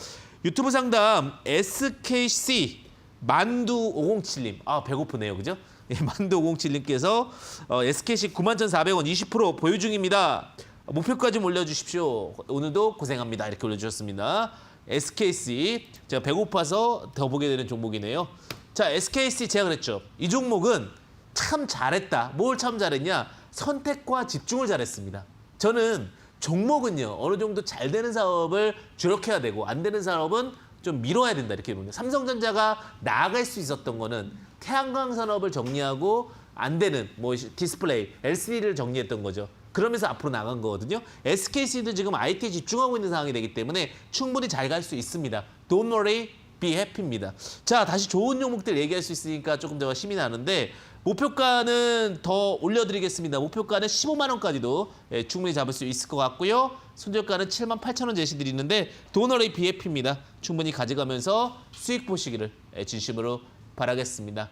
유튜브 상담 SKC 만두 507님. 아, 배고프네요. 그죠? 만두 507님께서 SKC 91,400원 20% 보유 중입니다. 목표까지 좀 올려주십시오. 오늘도 고생합니다. 이렇게 올려주셨습니다. SKC 제가 배고파서 더 보게 되는 종목이네요. 자, SKC 제가 그랬죠. 이 종목은 참 잘했다. 뭘 참 잘했냐? 선택과 집중을 잘했습니다. 저는 종목은요. 어느 정도 잘 되는 사업을 주력해야 되고 안 되는 사업은 좀 미뤄야 된다. 이렇게 보면 삼성전자가 나아갈 수 있었던 거는 태양광 산업을 정리하고 안 되는 뭐 디스플레이, LCD를 정리했던 거죠. 그러면서 앞으로 나간 거거든요. SKC도 지금 IT에 집중하고 있는 상황이 되기 때문에 충분히 잘 갈 수 있습니다. Don't worry, be happy입니다. 자, 다시 좋은 종목들 얘기할 수 있으니까 조금 더 힘이 나는데 목표가는 더 올려드리겠습니다. 목표가는 15만 원까지도 충분히 잡을 수 있을 것 같고요. 손절가는 78,000원 제시드리는데 Don't worry, be happy입니다. 충분히 가져가면서 수익 보시기를 진심으로 바라겠습니다.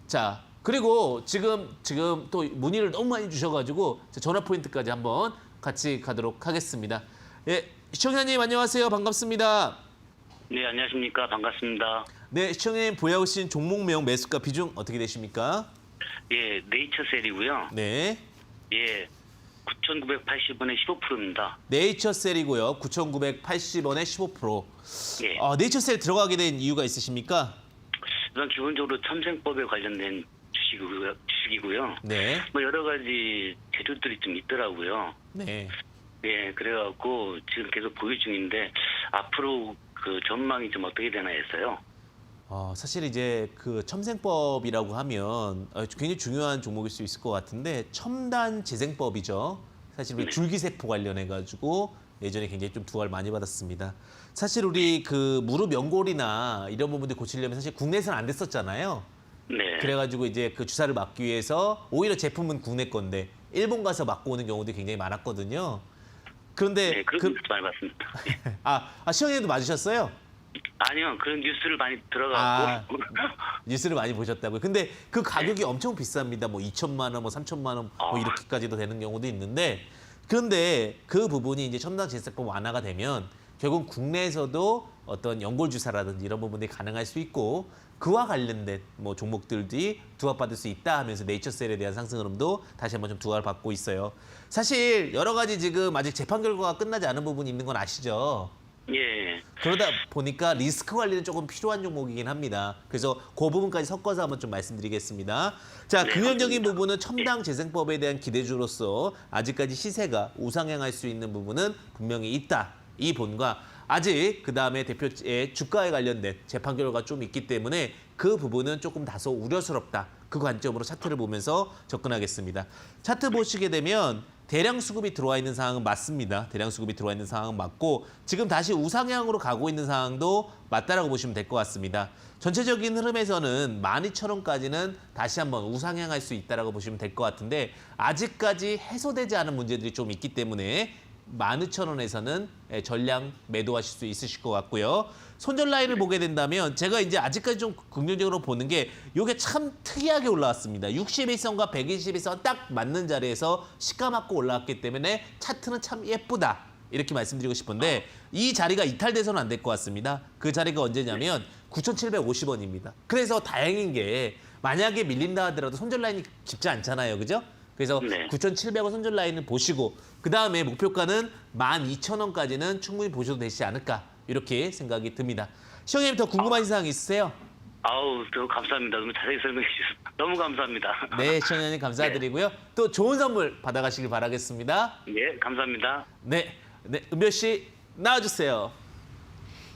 자, 그리고 지금 또 문의를 너무 많이 주셔가지고 전화 포인트까지 한번 같이 가도록 하겠습니다. 예, 시청자님 안녕하세요. 반갑습니다.
네, 안녕하십니까. 반갑습니다.
네, 시청자님 보유하신 종목명 매수가 비중 어떻게 되십니까?
예, 네이처셀이고요.
네,
예, 9,980원에 15%입니다.
네이처셀이고요. 9,980원에 15%.
예.
네이처셀 들어가게 된 이유가 있으십니까?
우선 기본적으로 첨생법에 관련된 주식이고요.
네,
뭐 여러 가지 재료들이 좀 있더라고요.
네.
예, 그래갖고 지금 계속 보유 중인데 앞으로 그 전망이 좀 어떻게 되나 했어요.
사실 이제 그 첨생법이라고 하면 굉장히 중요한 종목일 수 있을 것 같은데 첨단 재생법이죠. 사실 우리 줄기세포 관련해 가지고 예전에 굉장히 좀 두알 많이 받았습니다. 사실 우리 그 무릎 연골이나 이런 부분들 고치려면 사실 국내에서는 안 됐었잖아요.
네.
그래가지고 이제 그 주사를 맞기 위해서 오히려 제품은 국내 건데 일본 가서 맞고 오는 경우도 굉장히 많았거든요. 그런데
네, 그런 뉴스 많이 봤습니다.
시청자님도 맞으셨어요?
아니요, 그런 뉴스를 많이 들어가고.
뉴스를 많이 보셨다고요. 근데 그 가격이 엄청 비쌉니다. 뭐 2천만 원, 뭐 3천만 원, 뭐 이렇게까지도 되는 경우도 있는데 그런데 그 부분이 이제 첨단 재생법 완화가 되면 결국 국내에서도 어떤 연골 주사라든지 이런 부분들이 가능할 수 있고 그와 관련된 뭐 종목들이 두각받을 수 있다 하면서 네이처셀에 대한 상승 흐름도 다시 한번 좀 두각을 받고 있어요. 사실 여러 가지 지금 아직 재판 결과가 끝나지 않은 부분이 있는 건 아시죠?
예.
그러다 보니까 리스크 관리는 조금 필요한 종목이긴 합니다. 그래서 그 부분까지 섞어서 한번 좀 말씀드리겠습니다. 자,
네,
긍정적인
맞습니다.
부분은 첨단 재생법에 대한 기대주로서 아직까지 시세가 우상향할 수 있는 부분은 분명히 있다. 이 본과 아직 그다음에 대표의 주가에 관련된 재판 결과가 좀 있기 때문에 그 부분은 조금 다소 우려스럽다. 그 관점으로 차트를 보면서 접근하겠습니다. 차트 보시게 되면 대량 수급이 들어와 있는 상황은 맞습니다. 대량 수급이 들어와 있는 상황은 맞고 지금 다시 우상향으로 가고 있는 상황도 맞다라고 보시면 될 것 같습니다. 전체적인 흐름에서는 12,000원까지는 다시 한번 우상향할 수 있다라고 보시면 될 것 같은데 아직까지 해소되지 않은 문제들이 좀 있기 때문에 12,000원에서는 전량 매도하실 수 있으실 것 같고요. 손절 라인을 보게 된다면 제가 이제 아직까지 좀 긍정적으로 보는 게 이게 참 특이하게 올라왔습니다. 61선과 121선 딱 맞는 자리에서 시가맞고 올라왔기 때문에 차트는 참 예쁘다. 이렇게 말씀드리고 싶은데 이 자리가 이탈돼서는 안 될 것 같습니다. 그 자리가 언제냐면 9,750원입니다. 그래서 다행인 게 만약에 밀린다 하더라도 손절 라인이 깊지 않잖아요. 그죠? 그래서
네.
9,700원 손절 라인을 보시고 그다음에 목표가는 12,000원까지는 충분히 보셔도 되지 않을까 이렇게 생각이 듭니다. 시청자님 더 궁금하신 사항 있으세요?
아우, 너무 감사합니다. 너무 자세히 설명해 주셔서 너무 감사합니다.
네, 시청자님 감사드리고요. 또 좋은 선물 받아가시길 바라겠습니다.
예, 감사합니다.
네, 은별 씨 나와주세요.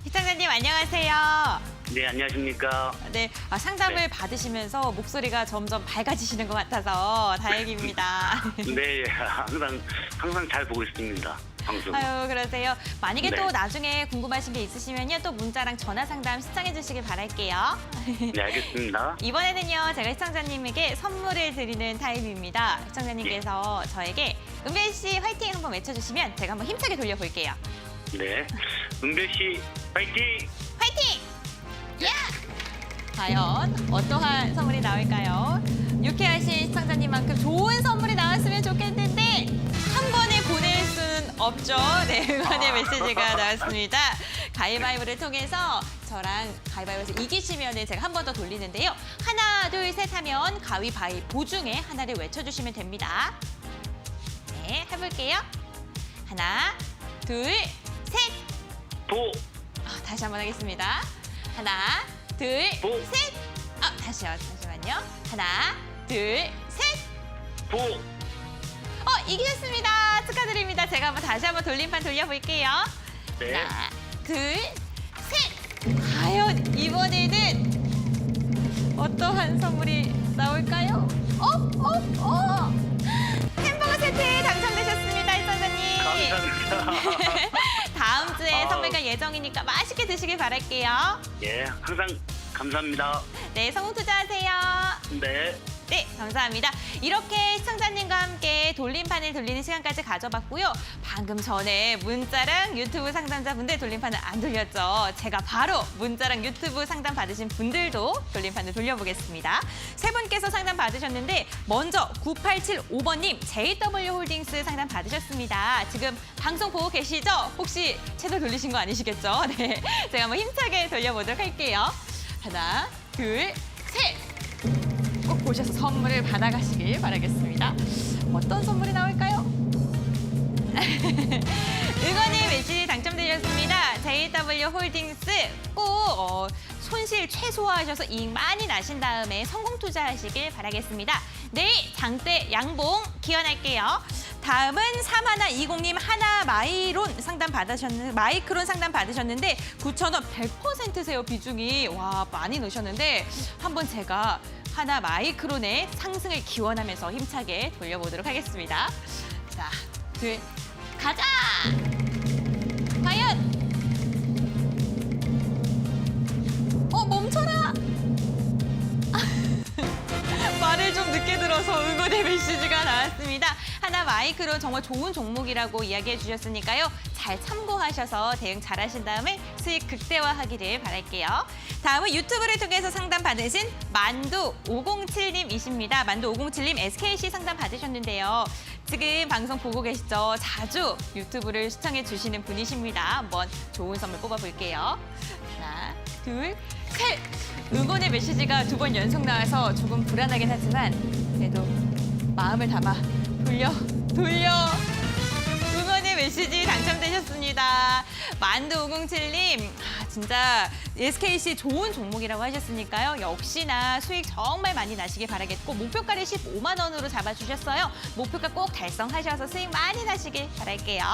시청자님 안녕하세요.
네, 안녕하십니까.
네, 상담을
네.
받으시면서 목소리가 점점 밝아지시는 것 같아서 다행입니다.
네, 항상 잘 보고 있습니다. 방송.
아유, 그러세요. 만약에
네.
또 나중에 궁금하신 게 있으시면요, 또 문자랑 전화 상담 신청해 주시길 바랄게요.
네, 알겠습니다.
이번에는요, 제가 시청자님에게 선물을 드리는 타임입니다. 시청자님께서 저에게 은별 씨 화이팅 한번 외쳐주시면 제가 한번 힘차게 돌려볼게요.
네, 은별 씨 파이팅!
화이팅! 야! 과연 어떠한 선물이 나올까요? 유쾌하신 시청자님만큼 좋은 선물이 나왔으면 좋겠는데 한 번에 보낼 수는 없죠. 네, 응원의 메시지가 나왔습니다. 가위바위보를 통해서 저랑 가위바위보에서 이기시면 제가 한 번 더 돌리는데요. 하나, 둘, 셋 하면 가위바위보 중에 하나를 외쳐주시면 됩니다. 네, 해볼게요. 하나, 둘, 셋!
보!
다시 한번 하겠습니다. 하나, 둘,
보.
셋! 다시요. 잠시만요. 하나, 둘, 셋!
보!
이기셨습니다. 축하드립니다. 제가 다시 한번 돌림판 돌려볼게요.
네.
하나, 둘, 셋! 과연 이번에는 어떠한 선물이 나올까요? 햄버거 세트 당첨되셨습니다, 이사장님.
감사합니다.
다음 주에
아우.
선물갈 예정이니까 맛있게 드시길 바랄게요.
예, 항상 감사합니다.
네, 성공 투자하세요.
네.
네, 감사합니다. 이렇게 시청자님과 함께 돌림판을 돌리는 시간까지 가져봤고요. 방금 전에 문자랑 유튜브 상담자분들 돌림판을 안 돌렸죠. 제가 바로 문자랑 유튜브 상담 받으신 분들도 돌림판을 돌려보겠습니다. 세 분께서 상담 받으셨는데 먼저 9875번님 JW홀딩스 상담 받으셨습니다. 지금 방송 보고 계시죠? 혹시 채널 돌리신 거 아니시겠죠? 네, 제가 한번 힘차게 돌려보도록 할게요. 하나, 둘, 셋! 꼭 보셔서 선물을 받아가시길 바라겠습니다. 어떤 선물이 나올까요? 응원의 메시지 당첨되셨습니다. JW홀딩스 꼭 손실 최소화하셔서 이익 많이 나신 다음에 성공 투자하시길 바라겠습니다. 내일 장대 양봉 기원할게요. 다음은 3120님 하나 마이크론 상담 받으셨는데 9,000원 100%세요 비중이. 와, 많이 넣으셨는데 한번 제가 하나 마이크론의 상승을 기원하면서 힘차게 돌려보도록 하겠습니다. 자, 둘, 가자! 과연! 멈춰라! 말을 좀 늦게 들어서 응원의 메시지가 나왔습니다. 하나 마이크론 정말 좋은 종목이라고 이야기해 주셨으니까요. 잘 참고하셔서 대응 잘하신 다음에 수익 극대화하기를 바랄게요. 다음은 유튜브를 통해서 상담 받으신 만두507님이십니다. 만두507님 SKC 상담 받으셨는데요. 지금 방송 보고 계시죠? 자주 유튜브를 시청해 주시는 분이십니다. 한번 좋은 선물 뽑아볼게요. 하나, 둘, 셋! 응원의 메시지가 2번 연속 나와서 조금 불안하긴 하지만 그래도 마음을 담아 돌려! 응원의 메시지 당첨되셨습니다. 만두507님, 진짜 SKC 좋은 종목이라고 하셨으니까요. 역시나 수익 정말 많이 나시길 바라겠고 목표가를 15만 원으로 잡아주셨어요. 목표가 꼭 달성하셔서 수익 많이 나시길 바랄게요.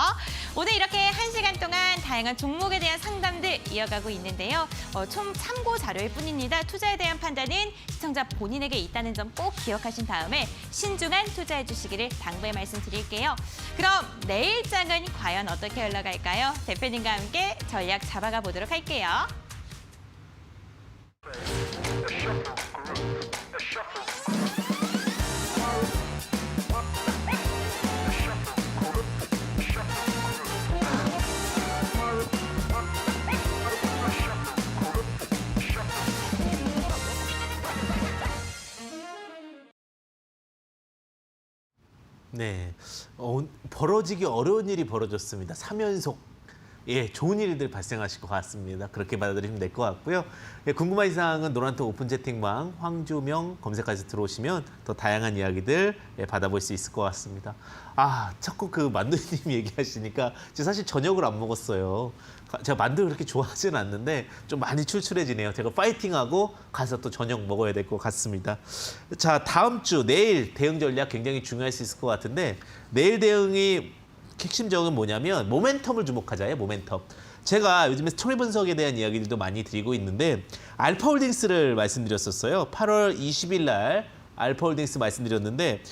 오늘 이렇게 1시간 동안 다양한 종목에 대한 상담들 이어가고 있는데요. 총 참고 자료일 뿐입니다. 투자에 대한 판단은 시청자 본인에게 있다는 점 꼭 기억하신 다음에 신중한 투자해 주시기를 당부의 말씀드릴게요. 그럼 내일장은 과연 어떻게 흘러갈까요? 대표님과 함께 전략 잡아가 보도록 할게요.
네, 벌어지기 어려운 일이 벌어졌습니다. 3연속. 예, 좋은 일들 발생하실 것 같습니다. 그렇게 받아들이시면 될 것 같고요. 예, 궁금한 사항은 노란톡 오픈 채팅방 황주명 검색해서 들어오시면 더 다양한 이야기들 받아볼 수 있을 것 같습니다. 자꾸 그 만두님 얘기하시니까 제가 사실 저녁을 안 먹었어요. 제가 만두를 그렇게 좋아하지는 않는데 좀 많이 출출해지네요. 제가 파이팅하고 가서 또 저녁 먹어야 될 것 같습니다. 자, 다음 주 내일 대응 전략 굉장히 중요할 수 있을 것 같은데 내일 대응이 핵심적은 뭐냐면 모멘텀을 주목하자예요. 모멘텀. 제가 요즘에 스토리 분석에 대한 이야기들도 많이 드리고 있는데 알파홀딩스를 말씀드렸었어요. 8월 20일 날 알파홀딩스 말씀드렸는데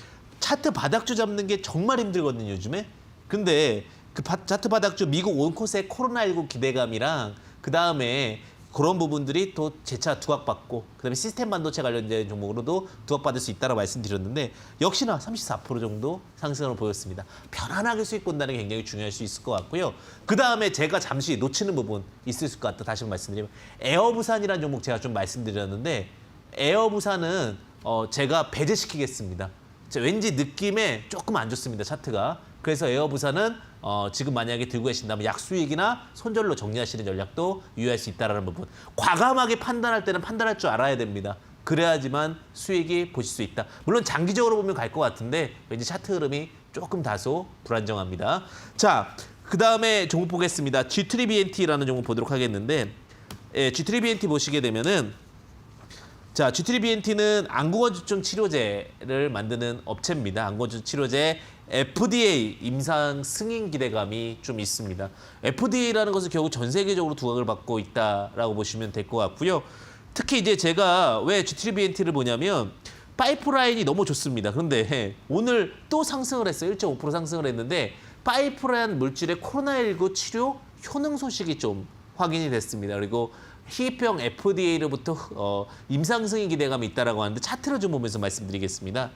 차트 바닥주 잡는 게 정말 힘들거든요. 요즘에. 근데 그 차트 바닥주 미국 온콧의 코로나19 기대감이랑 그다음에 그런 부분들이 또 재차 두각받고 그다음에 시스템 반도체 관련된 종목으로도 두각받을 수 있다고 말씀드렸는데 역시나 34% 정도 상승을 보였습니다. 편안하게 수익 본다는 게 굉장히 중요할 수 있을 것 같고요. 그다음에 제가 잠시 놓치는 부분 있을 것 같다 다시 말씀드리면 에어부산이라는 종목 제가 좀 말씀드렸는데 에어부산은 제가 배제시키겠습니다. 왠지 느낌에 조금 안 좋습니다. 차트가. 그래서 에어부산은 지금 만약에 들고 계신다면 약수익이나 손절로 정리하시는 전략도 유의할 수 있다는 부분. 과감하게 판단할 때는 판단할 줄 알아야 됩니다. 그래야지만 수익이 보실 수 있다. 물론 장기적으로 보면 갈 것 같은데 왠지 차트 흐름이 조금 다소 불안정합니다. 자, 그다음에 종목 보겠습니다. G3BNT라는 종목 보도록 하겠는데 G3BNT 보시게 되면은 자, G3BNT는 안구건조증 치료제를 만드는 업체입니다. 안구건조증 치료제 FDA 임상 승인 기대감이 좀 있습니다. FDA라는 것은 결국 전 세계적으로 두각을 받고 있다라고 보시면 될 것 같고요. 특히 이제 제가 왜 G3BNT를 보냐면 파이프라인이 너무 좋습니다. 그런데 오늘 또 상승을 했어요. 1.5% 상승을 했는데 파이프라인 물질의 코로나19 치료 효능 소식이 좀 확인이 됐습니다. 그리고 희입형 FDA로부터 임상 승인 기대감이 있다라고 하는데 차트를 좀 보면서 말씀드리겠습니다.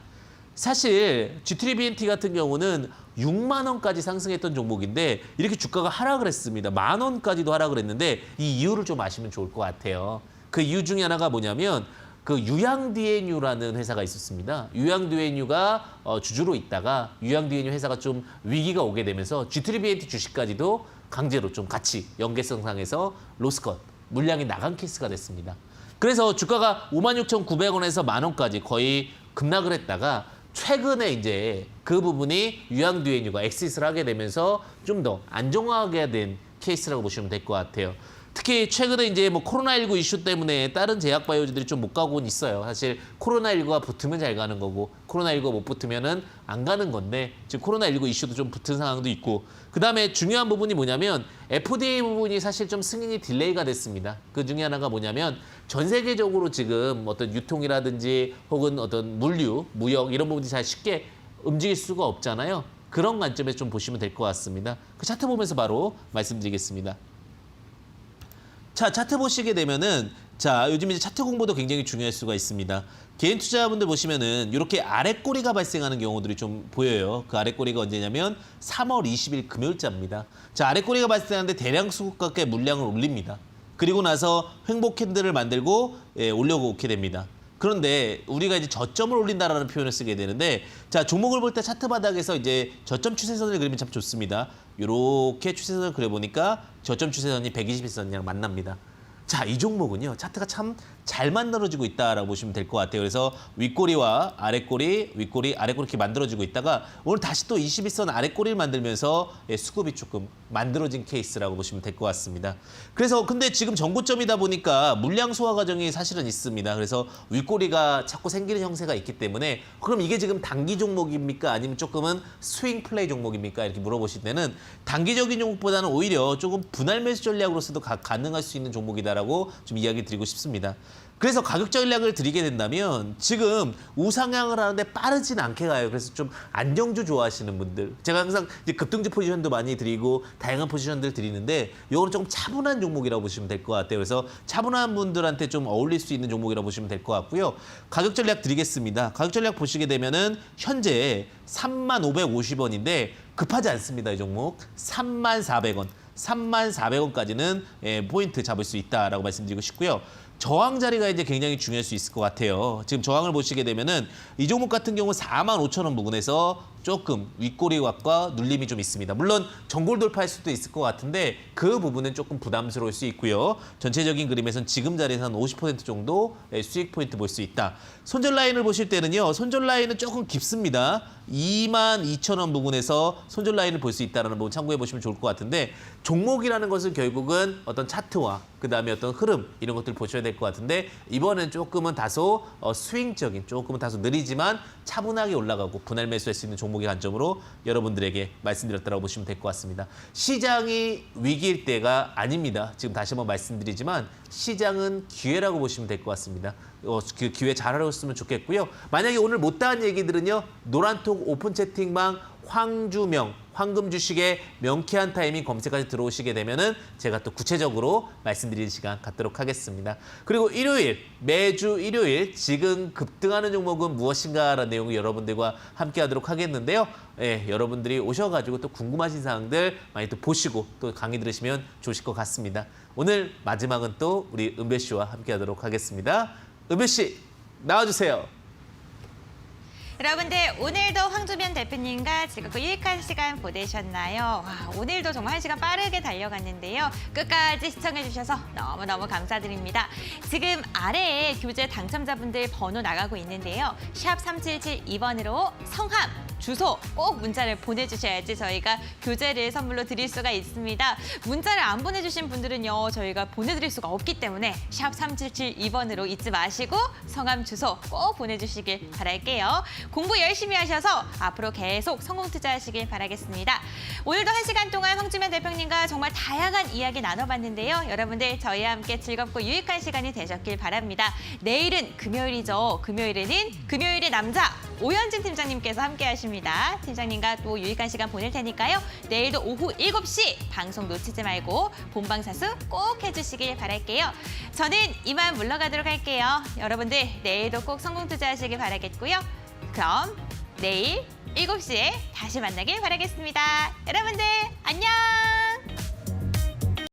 사실 G3BNT 같은 경우는 6만 원까지 상승했던 종목인데 이렇게 주가가 하락을 했습니다. 1만 원까지도 하락을 했는데 이 이유를 좀 아시면 좋을 것 같아요. 그 이유 중에 하나가 뭐냐면 그 유양DNU라는 회사가 있었습니다. 유양DNU가 주주로 있다가 유양DNU 회사가 좀 위기가 오게 되면서 G3BNT 주식까지도 강제로 좀 같이 연계성상에서 로스컷 물량이 나간 케이스가 됐습니다. 그래서 주가가 56,900원에서 10,000원까지 거의 급락을 했다가 최근에 이제 그 부분이 유양DNU가 엑시스를 하게 되면서 좀 더 안정화하게 된 케이스라고 보시면 될 것 같아요. 특히 최근에 이제 뭐 코로나19 이슈 때문에 다른 제약 바이오주들이 좀 못 가고는 있어요. 사실 코로나19가 붙으면 잘 가는 거고 코로나19가 못 붙으면은 안 가는 건데 지금 코로나19 이슈도 좀 붙은 상황도 있고 그다음에 중요한 부분이 뭐냐면 FDA 부분이 사실 좀 승인이 딜레이가 됐습니다. 그 중에 하나가 뭐냐면 전 세계적으로 지금 어떤 유통이라든지 혹은 어떤 물류, 무역 이런 부분이 잘 쉽게 움직일 수가 없잖아요. 그런 관점에서 좀 보시면 될 것 같습니다. 그 차트 보면서 바로 말씀드리겠습니다. 자, 차트 보시게 되면은 자, 요즘 이제 차트 공부도 굉장히 중요할 수가 있습니다. 개인 투자자분들 보시면은 이렇게 아랫꼬리가 발생하는 경우들이 좀 보여요. 그 아랫꼬리가 언제냐면 3월 20일 금요일자입니다. 자, 아랫꼬리가 발생하는데 대량 수급가에 물량을 올립니다. 그리고 나서 횡보 캔들을 만들고 올려오게 됩니다. 그런데 우리가 이제 저점을 올린다라는 표현을 쓰게 되는데, 자, 종목을 볼 때 차트 바닥에서 이제 저점 추세선을 그리면 참 좋습니다. 이렇게 추세선을 그려보니까 저점 추세선이 121선이랑 만납니다. 자, 이 종목은요, 차트가 참 잘 만들어지고 있다라고 보시면 될 것 같아요. 그래서 윗꼬리와 아랫꼬리, 윗꼬리, 아랫꼬리 이렇게 만들어지고 있다가 오늘 다시 또 21선 아랫꼬리를 만들면서 수급이 조금 만들어진 케이스라고 보시면 될 것 같습니다. 그래서 근데 지금 전고점이다 보니까 물량 소화 과정이 사실은 있습니다. 그래서 윗꼬리가 자꾸 생기는 형세가 있기 때문에 그럼 이게 지금 단기 종목입니까? 아니면 조금은 스윙 플레이 종목입니까? 이렇게 물어보실 때는 단기적인 종목보다는 오히려 조금 분할 매수 전략으로서도 가능할 수 있는 종목이다라고 좀 이야기 드리고 싶습니다. 그래서 가격 전략을 드리게 된다면 지금 우상향을 하는데 빠르진 않게 가요. 그래서 좀 안정주 좋아하시는 분들, 제가 항상 이제 급등주 포지션도 많이 드리고 다양한 포지션들 드리는데 이거는 조금 차분한 종목이라고 보시면 될 것 같아요. 그래서 차분한 분들한테 좀 어울릴 수 있는 종목이라고 보시면 될 것 같고요. 가격 전략 드리겠습니다. 가격 전략 보시게 되면은 현재 35,550원인데 급하지 않습니다. 이 종목 34,400원. 34,400원까지는 포인트 잡을 수 있다라고 말씀드리고 싶고요. 저항 자리가 이제 굉장히 중요할 수 있을 것 같아요. 지금 저항을 보시게 되면은 이 종목 같은 경우 45,000원 부근에서 조금 윗꼬리각과 눌림이 좀 있습니다. 물론 전골 돌파할 수도 있을 것 같은데 그 부분은 조금 부담스러울 수 있고요. 전체적인 그림에서는 지금 자리에서 한 50% 정도 수익 포인트 볼 수 있다. 손절 라인을 보실 때는요. 손절 라인은 조금 깊습니다. 22,000원 부근에서 손절 라인을 볼 수 있다는 부분 참고해 보시면 좋을 것 같은데, 종목이라는 것은 결국은 어떤 차트와 그다음에 어떤 흐름 이런 것들을 보셔야 될 것 같은데, 이번엔 조금은 다소 스윙적인, 조금은 다소 느리지만 차분하게 올라가고 분할 매수할 수 있는 종목의 관점으로 여러분들에게 말씀드렸다고 보시면 될 것 같습니다. 시장이 위기일 때가 아닙니다. 지금 다시 한번 말씀드리지만 시장은 기회라고 보시면 될 것 같습니다. 그 기회 잘 알았으면 좋겠고요. 만약에 오늘 못다한 얘기들은요, 노란톡 오픈 채팅방 황주명, 황금 주식의 명쾌한 타이밍 검색까지 들어오시게 되면은 제가 또 구체적으로 말씀드리는 시간 갖도록 하겠습니다. 그리고 일요일, 매주 일요일 지금 급등하는 종목은 무엇인가라는 내용을 여러분들과 함께 하도록 하겠는데요. 여러분들이 오셔가지고 또 궁금하신 사항들 많이 또 보시고 또 강의 들으시면 좋으실 것 같습니다. 오늘 마지막은 또 우리 은배 씨와 함께 하도록 하겠습니다. 은배 씨, 나와주세요.
여러분들 오늘도 황주변 대표님과 즐겁고 유익한 시간 보내셨나요? 와, 오늘도 정말 1시간 빠르게 달려갔는데요. 끝까지 시청해주셔서 너무너무 감사드립니다. 지금 아래에 교재 당첨자분들 번호 나가고 있는데요. 샵 3772번으로 성함, 주소 꼭 문자를 보내주셔야지 저희가 교재를 선물로 드릴 수가 있습니다. 문자를 안 보내주신 분들은요, 저희가 보내드릴 수가 없기 때문에 샵 3772번으로 잊지 마시고 성함, 주소 꼭 보내주시길 바랄게요. 공부 열심히 하셔서 앞으로 계속 성공 투자하시길 바라겠습니다. 오늘도 1시간 동안 황주면 대표님과 정말 다양한 이야기 나눠봤는데요. 여러분들 저희와 함께 즐겁고 유익한 시간이 되셨길 바랍니다. 내일은 금요일이죠. 금요일에는 금요일의 남자 오현진 팀장님께서 함께 하십니다. 팀장님과 또 유익한 시간 보낼 테니까요. 내일도 오후 7시 방송 놓치지 말고 본방사수 꼭 해주시길 바랄게요. 저는 이만 물러가도록 할게요. 여러분들 내일도 꼭 성공 투자하시길 바라겠고요. 그럼 내일 7시에 다시 만나길 바라겠습니다. 여러분들 안녕!